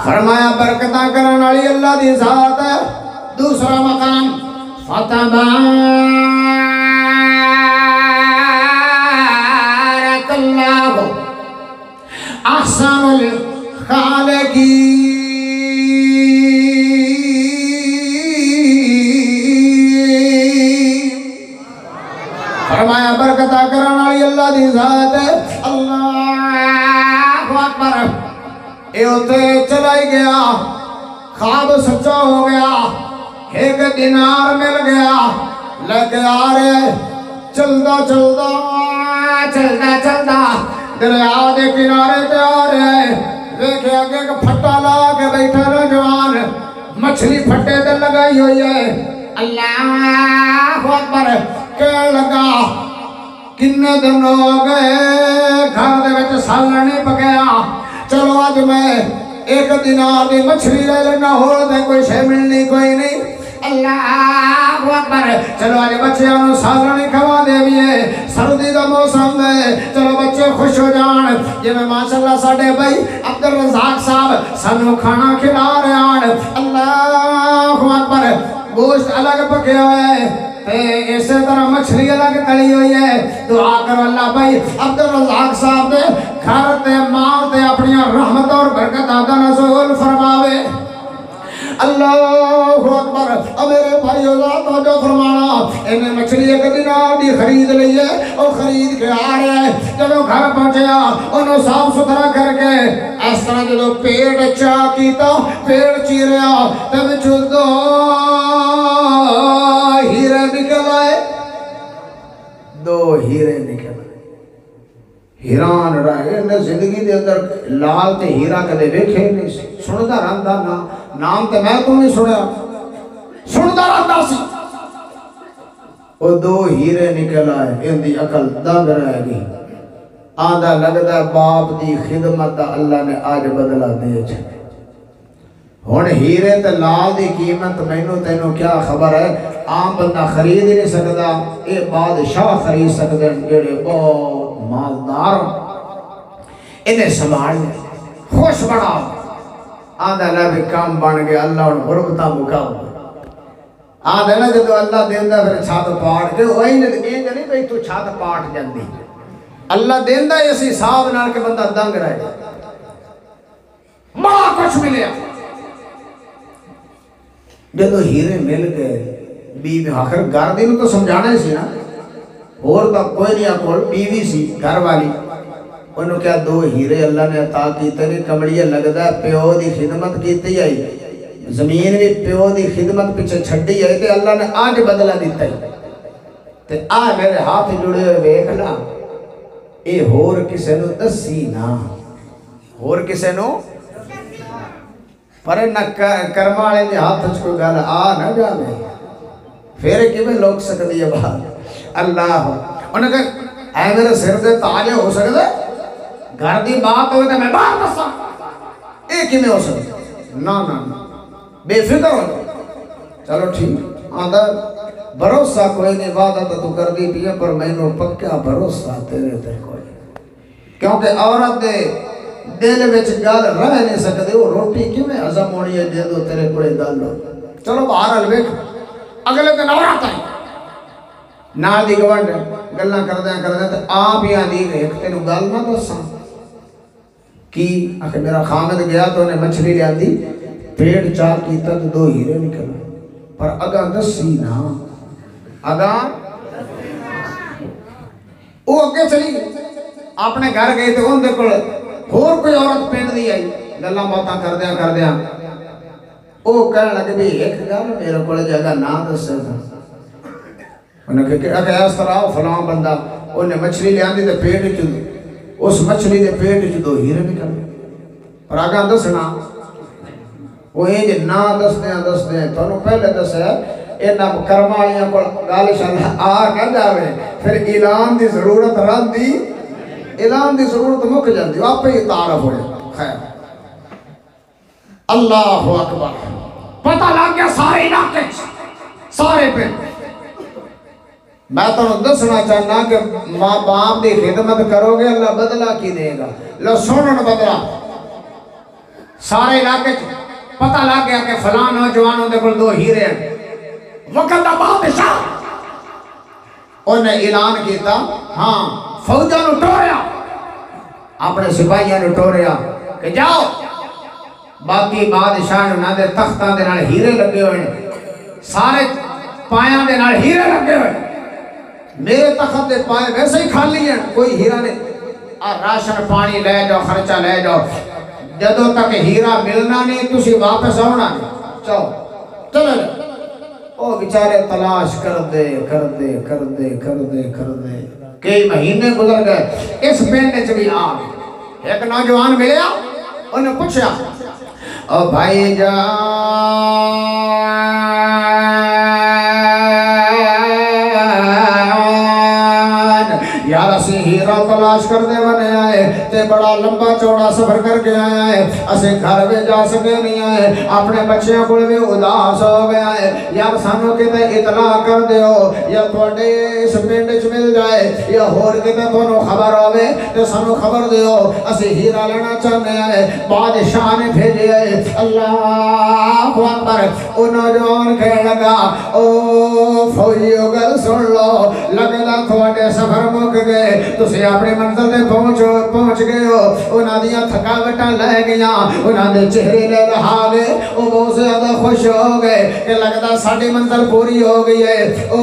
فرمایا برکتاں کران والی اللہ دی ذات ہے دوسرا مقام فتبارک اللہ احسن الخالقین دی ذات اللہ اکبر اے اتھے چلائی گیا خواب سچا ہو گیا ایک دینار مل گیا لگے آ رہے چلدا چلدا چلدا چلدا دریا دے کنارے تے آ رہے دیکھے آگے کہ پھٹا لا کے بیٹھا نوجوان مچھلی پھٹے تے لگائی ہوئی ہے اللہ اکبر کہنے لگا کنے دن ہو گئے گھر دے وچ سالن نہیں پکیا چلو آج میں ایک دینار دی مچھلی لے لینا ہو دے کوئی شے ملنی کوئی نہیں اللہ اکبر چلو آج بچیاں نو سالن نہیں کھوا دے بھی ہے سردی دا موسم ہے چلو بچے خوش ہو جان جی میں ماشاءاللہ ساڑھے بھائی عبدالرزاق صاحب سانو کھانا کھلا رہے ہیں اللہ اکبر گوشت الگ پکے ہوئے اسی طرح مچھلی الگ تلی ہوئی ہے دعا کرو اللہ بھائی عبدالرزاق صاحب دے گھر تے مال تے اپنی رحمت اور برکت آدھا نزول فرماوے اللہ اکبر اب میرے بھائی اللہ توجہ فرمانا انہیں مچھلی ایک دینار دی خرید لئی ہے اور خرید کے آ رہے ہیں جب وہ گھر پہنچیا انہوں صاف ستھرا کر کے اس طرح جو پیٹ چاہ کیتا پیٹ چیریا تب چھو ہیرے نکل آئے دو ہیرے نکل آئے حیران رہے انہیں زندگی دے اندر لال تے ہیرا کدے ویکھے نہیں سندا رہندا نام تے میں تو نہیں سنیا سندا رہندا سی وہ دو ہیرے نکل آئے ان دی عقل دنگ رہ گئی آدھا لگدا باپ دی خدمت دا اللہ نے آج بدلا دے چھے ہون ہیرے تے لال دی قیمت مینوں تینوں کیا خبر ہے عام بندہ خرید ہی نہیں سکدا اے بادشاہ خرید سکدے جڑے بہت مالدار انہیں سنبھال خوش بڑا آدھا اللہ بھی کام بن گیا اللہ اور غربتہ مکاؤ آدھا نا جدو اللہ دیندہ پھر چھات پاٹ کے وہی نہیں بھئی تو چھات پاٹ جاندی اللہ دیندہ اسی حساب نال کے بندہ دنگ رہے بڑا کچھ ملیا جدو ہیرے مل گئے بیوی آخر گھر دینوں تو سمجھانا ہی سی نا اور تو کوئی نہیں اکول بیوی سی گھر والی انہوں کیا دو ہیرے اللہ نے عطا کی تیری کمڑیے لگدا ہے پیو دی خدمت کیتی آئی زمین بھی پیو دی خدمت پیچھے چھڑی آئی تے اللہ نے آج بدلہ دیتا ہے تے آج میرے ہاتھ جڑے ہوئے ویکھنا اے ہور کسے نو دسی نا ہور کسے نو پر نہ کرمالے دے ہاتھ چکو گل آ نہ جاوے پھر کی میں لوگ سکتی ہے بات اللہ انہوں نے کہا اے میرے سر دے تاجے ہو سکتے گھر دی بات ہوئے تو میں بات دسا ایک ہی میں ہو سکتے نا بے فکر ہو چلو ٹھیک آدھا بھروسہ کوئی نہیں وعدہ تو کر دی پیا پر میں نے پکا بھروسہ تیرے تے کوئی کیونکہ عورت دے دل وچ گل رہ نہیں سکتے وہ روٹی کیوں میں ہضم ہونی ہے دے دو تیرے کوئی گل ہو چلو باہر الویک اگلے دن عورت آئی نال دی گوانڈ گلنا کردیں تو آپ ہی آدھی گئے ایک تینو گل نہ دساں کی آخر میرا خامد گیا تو انہیں مچھلی لیا دی پیٹ چاک کیتا تو دو ہیرے نکل پر اگاں دسی نا اگاں وہ اگے چلی اپنے گھر گئے تو ان دے کل اور کوئی عورت پینڈ دی آئی گلنا باتاں کردیاں وہ کہنے لگے بھی ایک گل میرے کو جگہ نہ دسے تھا انہیں کہا کہ اس طرح فلاں بندہ انہیں مچھلی لے آندی تے پیٹ چ اس مچھلی دے پیٹ چ دو ہیرے نکل پر آگاں دسنا وہ یہ جی نہ دسدیں تو پہلے دسیا انہاں کرمالیاں کو گل انشاءاللہ آ نہ جاوے پھر اعلان دی ضرورت رہندی اعلان دی ضرورت مک جاندی آپ ہی تعارف ہو جائے خیر اللہ اکبر پتہ لگ گیا سارے علاقے سارے پہ میں تو دسنا چاہنا کہ ماں باپ دی خدمت کرو گے اللہ بدلہ کی دے گا لو سنن بدلہ سارے علاقے پتہ لگ گیا کہ فلاں نوجوانوں دے کل دو ہیرے ہیں وقت دا بادشاہ انہیں اعلان کیتا ہاں فوجہ نو ٹوریا اپنے سپاہیاں نو ٹوریا کہ جاؤ باقی بادشاہ نو نہ دے تختاں دے نال ہیرے لگے ہوئے سارے پایاں دے نال ہیرے لگے ہوئے میرے تخت دے پائے ویسے ہی کھالی ہیں کوئی ہیرا نہیں اور راشن پانی لے جاؤ خرچہ لے جاؤ جدوں تک ہیرا ملنا نہیں تسی واپس آنا نہیں چاہو چلو او بیچارے تلاش کر دے کئی مہینے گزر گئے اس پنڈ چ بھی آ گئے ایک نوجوان ملیا انہیں پوچھا او بھائی جان یار اسی ہیرا تلاش کر دے بنے آئے تے بڑا لمبا چوڑا سفر کر کے آیا ہے اسے گھر میں جا سکے نہیں آئے اپنے بچیاں کو بھی اداس ہو گیا ہے یار سانو کتے اطلاع کر دیو یا تھوڑے اس پنڈ چ مل جائے یا ہور کتے تھانو خبر ہوے تے سانو خبر دیو اسی ہیرا لینا چاہنے آئے بادشاہ نے بھیجے آئے اللہ اکبر او نوجوان کہنے لگا او فوجیو گل سن لو لگدا تھوڑے سفر مک گئے تسی اپنے منزل تے پہنچ گئے ہو انہاں دیاں تھکاوٹاں لے گئیاں انہاں دے چہرے لے رہا گئے او بہت زیادہ خوش ہو گئے کہ لگتا ساڑی منزل پوری ہو گئی ہے او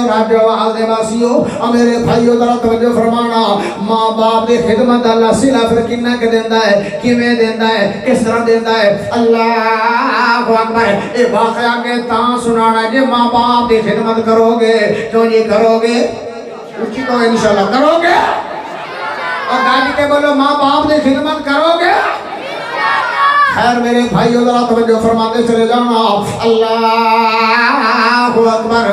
راجو آدھے واسیو اور میرے بھائیو ذرا توجہ فرمانا ماں باپ دے خدمت اللہ صلہ پھر کنہ کے دیندہ ہے کیویں دیندہ ہے کس طرح دیندہ ہے اللہ اکبر اے واقعہ کے تاں سنانا جے ماں باپ دے خدمت کرو گے کیوں نہیں کرو گے اچھی تو انشاءاللہ کرو گے اور گاڑی کے بولو ماں باپ دے خدمت کرو گے خیر میرے بھائیو ذرا توجہ فرماتے چلے جانا اللہ اکبر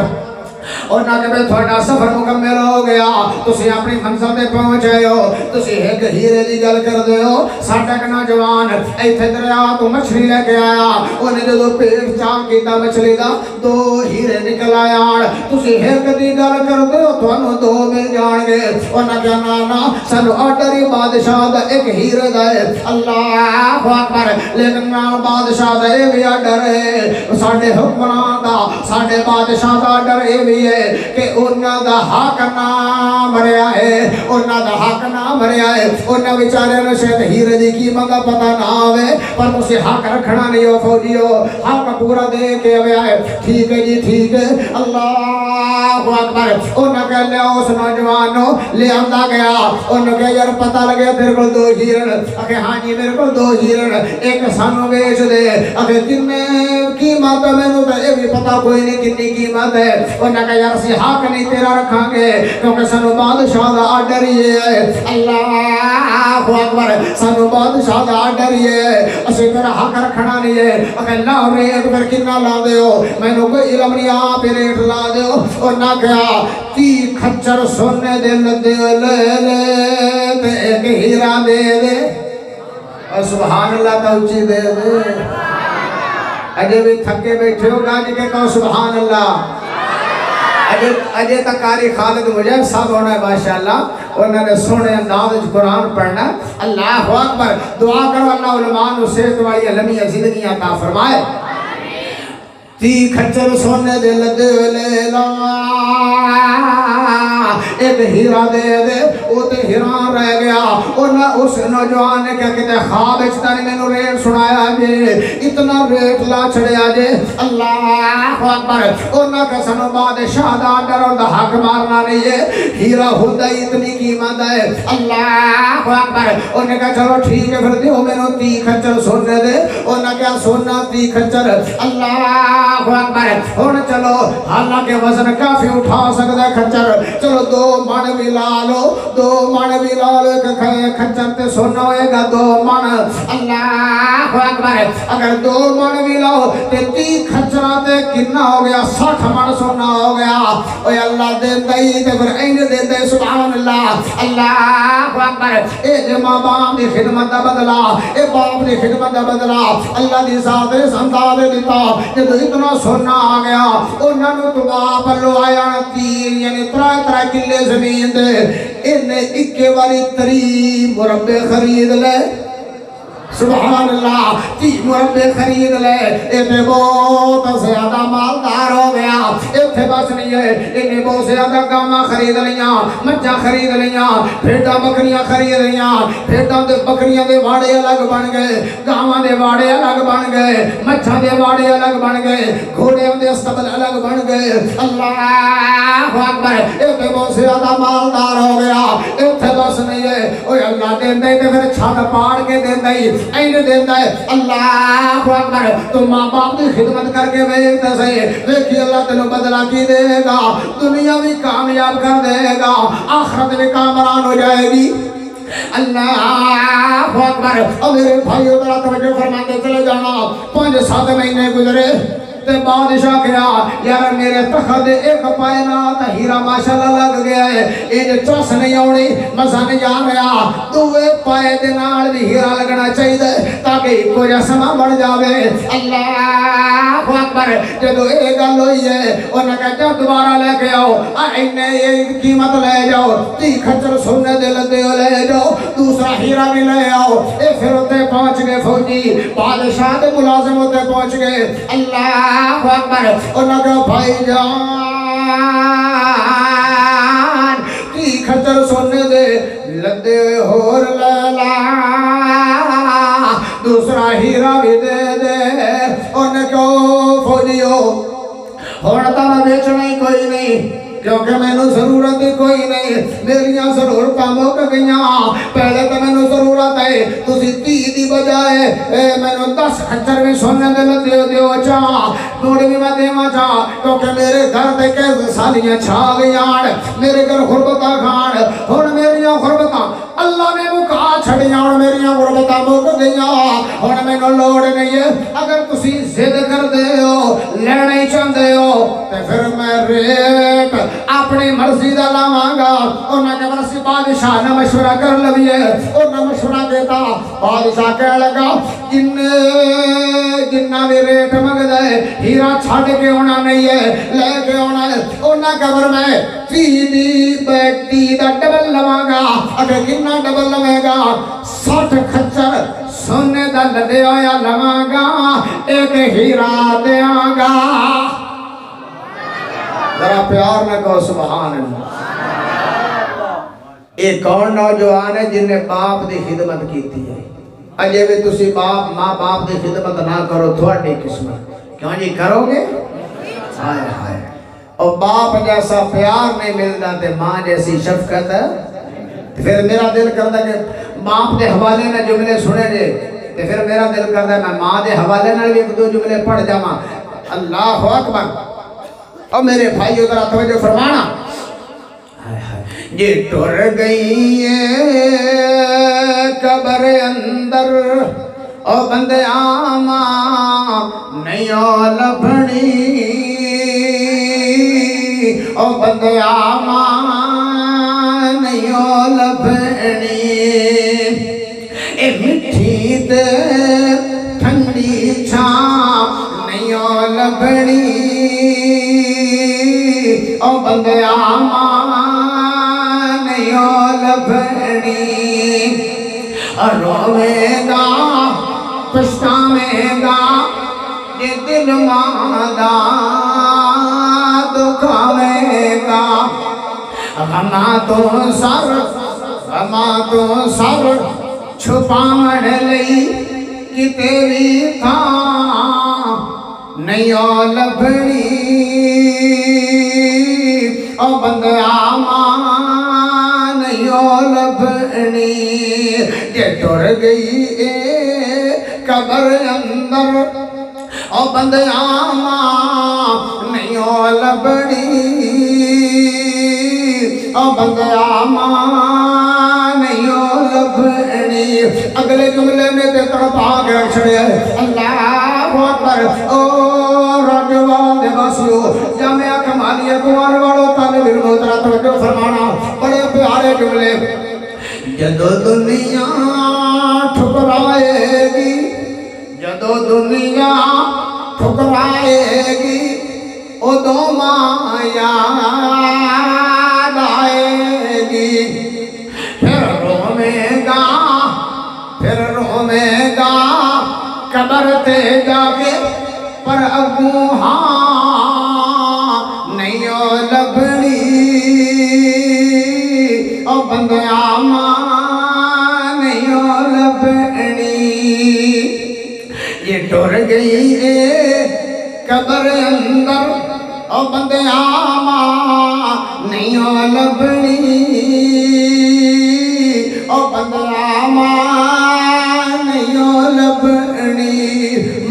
اور نہ کہ تھوڑا سفر مکمل ہو گیا تسی اپنی منزل تے پہنچے ہو تسی ایک ہیرے دی گل کر دے ہو ساڈا ایک نوجوان ایتھے دریا تو مچھلی لے کے آیا انہیں جدو پیٹ چاک کیتا مچھلی دا دو ہیرے نکل آیا تسی ایک دی گل کر دے ہو تھانو دو مل جان گے اور نہ کہ نانا سانو آڈری بادشاہ دا ایک ہیرے دا ہے اللہ اکبر لیکن نال بادشاہ دا اے بھی آڈر ہے ساڈے حکمران دا ساڈے بادشاہ دا آڈر اے بھی ہے کہ انہاں دا حق نہ مریا ہے انہاں دا حق نہ مریا ہے انہاں بیچارے نو شاید ہیرے دی قیمت دا پتہ نہ آوے پر تسی حق رکھنا نہیں ہو فوجیو حق پورا دے کے آیا ہے ٹھیک ہے جی ٹھیک ہے اللہ اکبر انہاں کہ لیا اس نوجوان نو لے آندا گیا انہاں کہ یار پتہ لگیا تیرے کو دو ہیرن اکھے ہاں جی میرے کو دو ہیرن ایک سانو بیچ دے اکھے کنے قیمت میں نو تے بھی پتہ کوئی نہیں کتنی قیمت ہے انہاں کہ یار سی حق نہیں تیرا رکھاں گے کیونکہ سانو بادشاہ دا آڈر ہی ہے اللہ اکبر سانو بادشاہ دا آڈر ہی ہے اسی تیرا حق رکھنا نہیں ہے اگر اللہ ریٹ پھر کنا لا دے ہو میں نو کوئی علم نہیں آپ ریٹ لا دے ہو اور نہ کیا 30 کھچر سونے دے لدے لے لے تے ایک ہیرا دے دے اور سبحان اللہ تا اچھی دے دے اجے بھی تھکے بیٹھے ہو گا جی کہ کہو سبحان اللہ اجے تک قاری خالد مجھے صاحب ہونا ہے ماشاءاللہ انہوں نے سونے انداز قرآن پڑھنا اللہ اکبر دعا کرو اللہ علماء نو صحت والی علمی زندگی عطا فرمائے 30 کھچر سونے دے لدے لے لا ایک ہیرا دے دے وہ تے ہیران رہ گیا اس نوجوان نے کیا کہتے خواب اچھتا نے میں نو ریٹ سنایا جے اتنا ریٹ لا چھڑیا جے اللہ اکبر انہاں کا سنو بادشاہ دا ڈر اور دا حق مارنا نہیں ہے ہیرا ہوتا ہی اتنی قیمت ہے اللہ اکبر انہاں کہا چلو ٹھیک ہے پھر دیو میں نو 30 کھچر سننے دے انہاں کیا سننا 30 کھچر اللہ اکبر ہون چلو حالانکہ وزن کافی اٹھا سکتا ہے کھچر چلو 2 من بھی لالو 2 من بھی لالو ایک کھچر تے سونا ہوئے گا 2 من اللہ اکبر اگر 2 من بھی لاؤ تے 30 کھچراتے کنا ہو گیا 60 من سونا ہو گیا اوہ اللہ دیندہ ہی تے پھر این دیندہ سبحان اللہ اللہ اکبر اے جے ماں باپ دی خدمت دا بدلا اے باپ دی خدمت دا بدلا اللہ دی ذات نے سنداد دیتا جب اتنا سونا آ گیا انہوں نے تو آپ لو آیا 3 یعنی 3 کلے زمین دے انہیں 21 والی 3 مربع خرید لے سبحان اللہ 3 مربع خرید لے ایتے بہت زیادہ مالدار ہو گیا ایتے بس نہیں ہے انہیں بہت زیادہ گاواں خرید لیاں مجھاں خرید لیاں بھیڑاں بکریاں خرید لیاں بھیڑاں دے بکریاں دے واڑے الگ بن گئے گاواں دے واڑے الگ بن گئے مجھاں دے واڑے الگ بن گئے گھوڑے دے استبل الگ بن گئے اللہ اکبر ایتھے بہت زیادہ مالدار ہو گیا ایتھے بس نہیں ہے اوے اللہ دیندا ہے تے پھر چھت پاڑ کے دیندا ہے این دیندا ہے اللہ اکبر تو ماں باپ کی خدمت کر کے ویکھدا سی ویکھی اللہ تینوں بدلہ کی دے گا دنیا بھی کامیاب کر دے گا آخرت بھی کامران ہو جائے گی اللہ اکبر اور میرے بھائیو ذرا توجہ فرماتے چلے جانا 5-7 مہینے گزرے تے بادشاہ کیا یار میرے تخت ایک پائے نا تا ہیرا ماشاءاللہ لگ گیا ہے یہ چوس نہیں آنی مزہ نہیں جا رہا دوے پائے دے نال بھی ہیرا لگنا چاہیے تاکہ کوئی رسمہ بڑھ جاوے اللہ اکبر جدو ایک گل ہوئی ہے انہوں نے کہا جب دوبارہ لے کے آؤ انہیں یہ قیمت لے جاؤ 30 کھچر سونے دے لدے لے جاؤ دوسرا ہیرا بھی لے آؤ اے پھر ہوتے پہنچ گئے فوجی بادشاہ دے ملازم ہوتے پہنچ گئے اللہ اکبر انہوں نے بھائی جان کی کھچر سونے دے لدے ہور لیلا دوسرا ہیرا بھی دے دے انہوں نے کہو فوجیو ہونا میں بیچنا ہی کوئی نہیں کیونکہ میں نے ضرورت ہی کوئی نہیں میریاں ضرورتاں موک گئیاں پہلے تو میں نے ضرورت ہے تسی 30 دی بجائے میں نے 10 کھچر بھی سونے دے دیو چاہ دوڑی بھی میں دیما چاہ کیونکہ میرے گھر دے کے سالیاں چھا گئیاں میرے گھر غربتہ کھان ہون میریاں غربتاں اللہ نے مکا چھڑیاں اور میریاں غربتاں موک گئیاں ہون میں نے لوڑ نہیں ہے اگر تسی زد کر دے ہو لینا ہی چاہتے ہو تو پھر میں ریٹ اپنی مرضی دا لاواں گا انہاں کے مرضی بادشاہ نے مشورہ کر لویے انہاں مشورہ دیتا بادشاہ کہہ لگا جنہ بھی ریٹ منگ دے ہیرا چھاڑ کے ہونا نہیں ہے لے کے ہونا ہے انہاں قبر میں تیدی بیٹی دا ڈبل لواں گا اگر کنا ڈبل لوے گا 60 کھچر سونے دا لدے ہویا لواں گا ایک ہیرا دیاں گا ذرا پیار نہ کہو سبحان اللہ ایک اور نوجوان ہے جن نے باپ دی خدمت کیتی ہے اجے بھی تسی باپ ماں باپ دی خدمت نہ کرو تھوڑی قسمت کیوں جی کرو گے ہائے ہائے اور باپ جیسا پیار نہیں ملتا تے ماں جیسی شفقت ہے پھر میرا دل کرتا ہے کہ باپ دے حوالے نہ جملے سنے جے تے پھر میرا دل کرتا ہے میں ماں دے حوالے نہ بھی 1-2 جملے پڑھ جاواں اللہ اکبر اور میرے بھائیو ذرا توجہ فرمانا یہ ٹر گئی قبر اندر اور بندے آما نہیں لبھنی اور بندے آما نہیں لبھنی اے مٹھی تے ٹھنڈی چھاں نہیں لبھنی او بندے آمان نہیں لبھنی روے گا پشتاوے گا یہ دل مادا دکھاوے گا غماں تو سر چھپاون لئی کتے بھی تھا نہیں لبھنی او بندے آمان نہیں لبھنی یہ ٹر گئی قبر اندر او بندے آمان نہیں لبھنی او بندے آمان نہیں لبھنی اگلے جملے میں تے تڑپا کے چھڑے اللہ اکبر او راجوان دے باسیو جامعہ کمالیہ گوان والو طالب علم اترا توجہ فرمانا بڑے پیارے جملے جدو دنیا ٹھکرائے گی جدو دنیا ٹھکرائے گی او دو ماں یاد آئے گی پھر روے گا قبر تے جا کے پر ابو ہاں نہیں بندے آمان نہیں لبنی یہ ٹر گئی ہے قبر اندر او بندے آمان نہیں لبنی او بندے آمان نہیں لبنی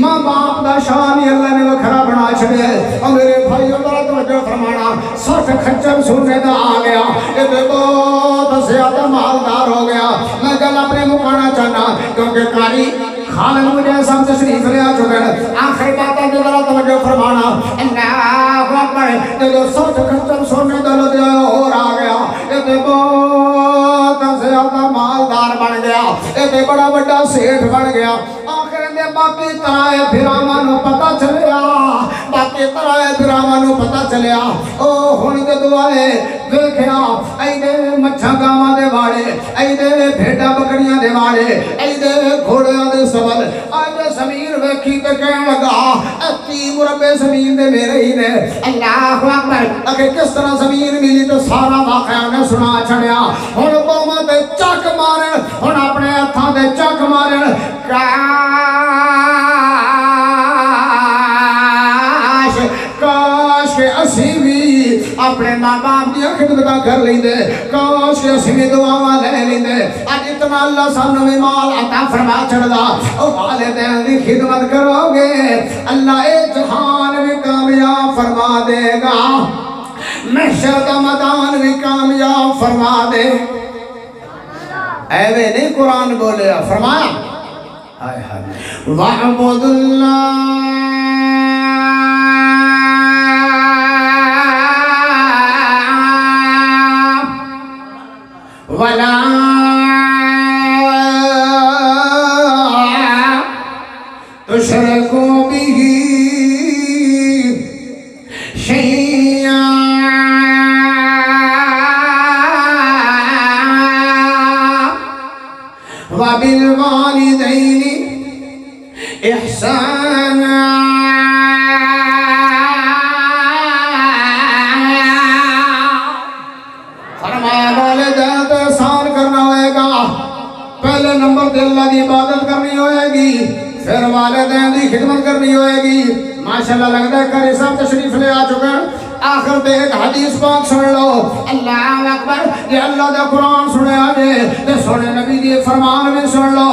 ماں باپ دا شان ہی اللہ نے وکھرا بنا چھڑے اور میرے بھائی اللہ توجہ فرمانا 60 کھچر سننے دا آ گیا یہ بہت زیادہ مالدار ہو گیا میں گل اپنے مکانا چاہنا کیونکہ کاری خالد مجھے سب تشریف لے آ چکے آخری بات ہے ذرا توجہ فرمانا اللہ اکبر یہ 60 کھچر سننے دا لدیا اور آ گیا یہ بہت زیادہ مالدار بن گیا یہ بڑا بڑا سیٹھ بن گیا آخر دے باقی طرح بھرامانو پتا چلیا باقی طرح بھرامانو پتا چلیا او ہن دے دعائے دیکھیا ایدے مچھا گاواں دے واڑے ایدے بھیڈا بکریاں دے واڑے ایدے گھوڑیاں دے سبل ایدے زمین ویکھی تے کہن لگا اتی مربع زمین دے میرے ہی نے اللہ اکبر اگر کس طرح زمین ملی تو سارا واقعہ نے سنا چھڑیا ہن قوماں تے چک مارن ہن اپنے ہتھاں تے چک مارن کاش کہ اسی بھی اپنے ماں باپ دیا خدمتاں کر لیندے کاش کہ اسی بھی دعاواں لے لیندے اج اتنا اللہ سانو بھی مال عطا فرما چھڑدا او والدین دی خدمت کرو گے اللہ اے جہان بھی کامیاب فرما دے گا محشر کا میدان بھی کامیاب فرما دے ایوے نہیں قرآن بولے فرمایا وَعْبُدُ اللَّهَ وَلَا تُشْرِكُوا بِهِ شَيْئًا وَبِالْوَالِدَيْنِ إِحْسَانًا فرمایا والدین تو احسان کرنا ہوئے گا پہلے نمبر تے اللہ دی عبادت کرنی ہوئے گی پھر والدین دی خدمت کرنی ہوئے گی ماشاءاللہ لگتا ہے قاری صاحب تشریف لے آ چکے ہیں آخر تے ایک حدیث پاک سن لو اللہ اکبر یہ اللہ دا قرآن سنے آجے تے سنے نبی دی فرمان بھی سن لو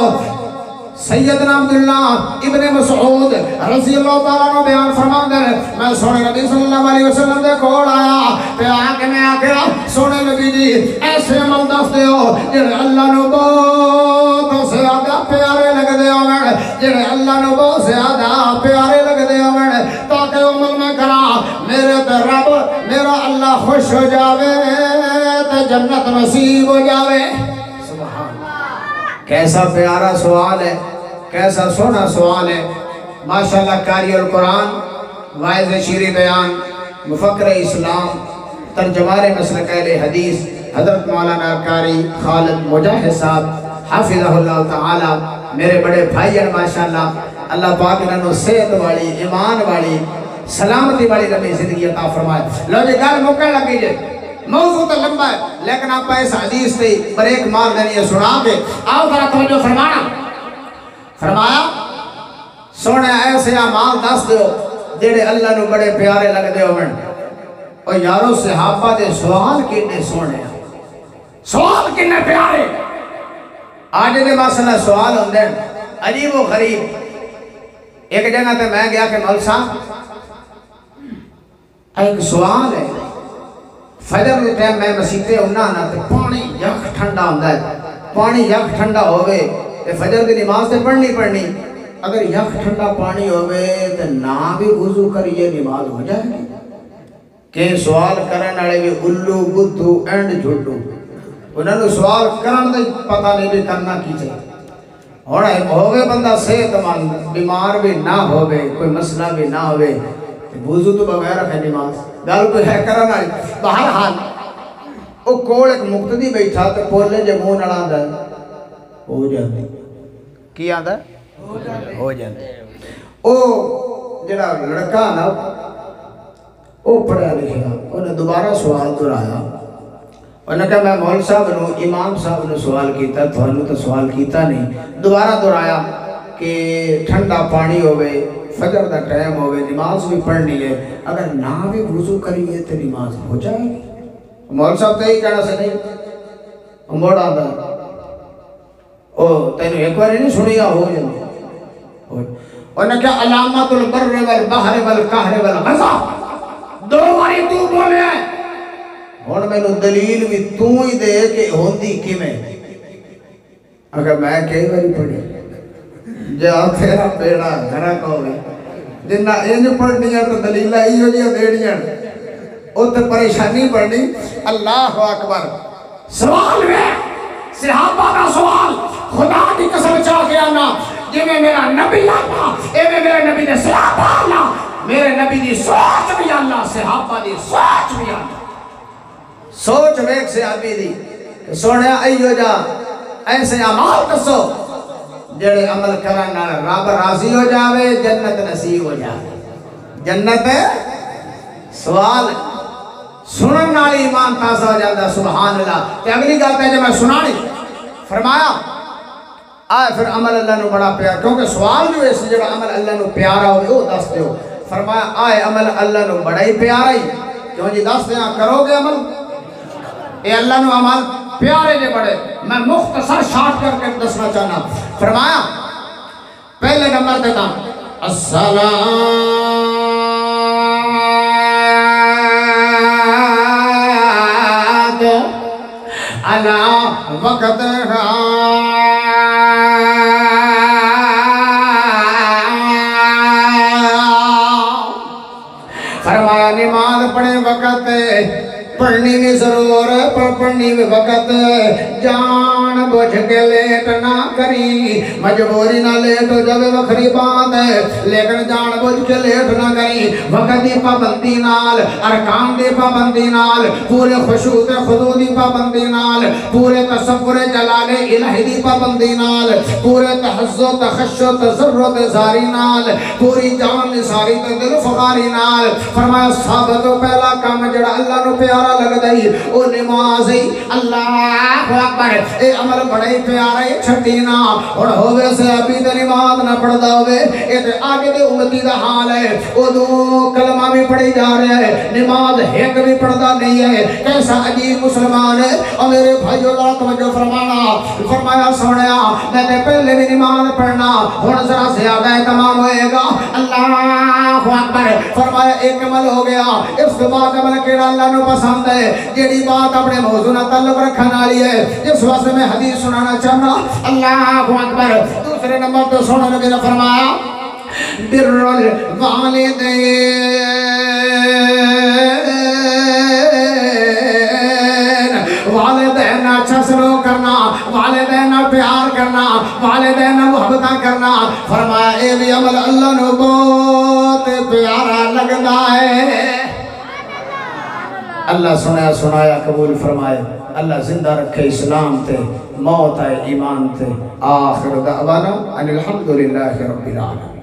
سیدنا عبداللہ ابن مسعود رضی اللہ تعالیٰ نے بیان فرمان دے میں سونے نبی صلی اللہ علیہ وسلم دے کھوڑ آیا تے آکے میں آکے سونے نبی دی ایسے عمل دستے ہو جنہیں اللہ نے بہت زیادہ پیارے لگ دے ہوئے جنہیں اللہ نے بہت زیادہ پیارے لگ دے ہوئے تاکہ عمل میں کرا میرے تے رب میرا اللہ خوش ہو جاوے تے جنت نصیب ہو جاوے کیسا پیارا سوال ہے کیسا سونا سوال ہے ماشاءاللہ قاری القرآن واعظ شیریں بیان مفکر اسلام ترجمان مسلک اہل حدیث حضرت مولانا قاری خالد مجاہد صاحب حافظہ اللہ تعالی میرے بڑے بھائی ہیں ماشاءاللہ اللہ پاک انہوں صحت والی ایمان والی سلامتی والی لمبی زندگی عطا فرمائے لو جی گل مکر لگی جائے موضوع تو لمبا ہے لیکن آپ اس حدیث سے بریک مار دینی ہے سنا کے آؤ ذرا توجہ فرمانا فرمایا سونے ایسے اعمال دس دیو جڑے اللہ نو بڑے پیارے لگ دے ہوئے اور یارو صحابہ دے سوال کنے سونے سوال کنے پیارے آج دے مسئلہ سوال ہوندے عجیب و غریب ایک جگہ تے میں گیا کہ مول صاحب ایک سوال ہے فجر دے ٹائم میں مسیطے ہونا نا تے پانی یک ٹھنڈا ہوندہ ہے پانی یک ٹھنڈا ہوئے تے فجر دی نماز تے پڑھنی اگر یک ٹھنڈا پانی ہوئے تے نا بھی وضو کریے نماز ہو جائے گی کہ سوال کرن والے بھی الو بدھو اینڈ جھڈو انہوں نے سوال کرن دے پتہ نہیں بھی کرنا کی چاہیے ہوئے بندہ صحت مند بیمار بھی نہ ہوئے کوئی مسئلہ بھی نہ ہوئے وضو تو بغیر رکھے نماز گل کوئی ہے کرنا بہرحال وہ کوڑ ایک مقتدی بیٹھا تو پولے جو منہ نڑا آندا ہے ہو جاندی کی آندا ہے ہو جاندی او جڑا لڑکا نا وہ پڑھا لکھا انہیں دوبارہ سوال دہرایا انہوں نے کہا میں مول صاحب نو امام صاحب نو سوال کیتا تھانوں تو سوال کیتا نہیں دوبارہ دہرایا کہ ٹھنڈا پانی ہوئے فجر دا ٹائم ہوئے نماز بھی پڑھنی ہے اگر نہ بھی وضو کریے تو نماز ہو جائے گی مول صاحب تو ہی کہنا سے نہیں موڑ آدھا تینو ایک بار نہیں سنیا ہو جائے انہوں نے کہا علامات البر والبحر والقہر والغزا دو باری تو بولے ہیں ہون میں نو دلیل بھی تو ہی دے کہ ہوندی کی میں اگر میں کئی باری پڑھی جا تیرا پیڑا گھرہ کہو گے جنہ اینج پڑھنی ہے تو دلیلہ ہی ہو جیا دیڑی ہیں او تو پریشانی پڑھنی اللہ اکبر سوال میں صحابہ کا سوال خدا کی قسم چاہ کے آنا یہ میں میرا نبی اللہ یہ میں میرے نبی نے صحابہ اللہ میرے نبی دی سوچ بھی اللہ صحابہ دی سوچ بھی اللہ سوچ ویک صحابی دی سوڑے ایو جا ایسے عمال کسو جڑے عمل کرنا رب راضی ہو جاوے جنت نصیب ہو جاوے جنت سوال سنن نالی ایمان تازہ ہو جاتا سبحان اللہ تے اگلی گل ہے جب میں سنانی فرمایا آئے پھر عمل اللہ نو بڑا پیار کیونکہ سوال جو اس جڑا عمل اللہ نو پیارا ہوئے وہ دس دیو فرمایا آئے عمل اللہ نو بڑا ہی پیارا ہی کیوں جی دس دیاں کرو گے عمل اے اللہ نو عمل پیارے جے بڑے میں مختصر شارٹ کر کے دسنا چاہنا فرمایا پہلے نمبر دیتا السلام علی وقت فرمایا نماز پڑھے وقت پڑھنی بھی ضرور پر پڑھنی بھی وقت جان بوجھ کے لیٹ نہ کری مجبوری نہ لیٹ ہو جب وکھری بات ہے لیکن جان بوجھ کے لیٹ نہ کری وقت دی پابندی نال ارکان دی پابندی نال پورے خشوع تے خضوع دی پابندی نال پورے تصور جلال الہی دی پابندی نال پورے تحزو تخشو تذرو تزاری نال پوری جان نثاری تے دل فخاری نال فرمایا ثابت و پہلا کام جڑا اللہ نو پیارا لگ دائی او نماز ہی اللہ اکبر اے عمل بڑا ہی پیارا ہی چھٹینا اور ہوئے سے ابھی دے نماز نہ پڑھ دا ہوئے اے تے آگے دے امتی دا حال ہے او دو کلمہ بھی پڑھی جا رہے ہیں نماز ایک بھی پڑھ دا نہیں ہے کیسا عجیب مسلمان ہے اور میرے بھائیو اللہ توجہ فرمانا فرمایا سوڑیا میں تے پہلے بھی نماز پڑھنا ہون ذرا زیادہ تمام ہوئے گا اللہ اکبر فرمایا ایک عمل ہو گیا اس کے بعد عمل کیڑا اللہ نو پسند ہے جیڑی بات اپنے موضوع نہ تعلق رکھنے والی ہے جس واسطے میں حدیث سنانا چاہنا اللہ اکبر دوسرے نمبر تو سنو نبی نے فرمایا بر الوالدین والدین اچھا سلوک کرنا والدین پیار کرنا والدین محبت کرنا فرمایا اے بھی عمل اللہ نو بہت پیارا لگتا ہے اللہ سنایا قبول فرمائے اللہ زندہ رکھے اسلام تے موت آئے ایمان تے آخر دعوانا ان الحمدللہ رب العالمین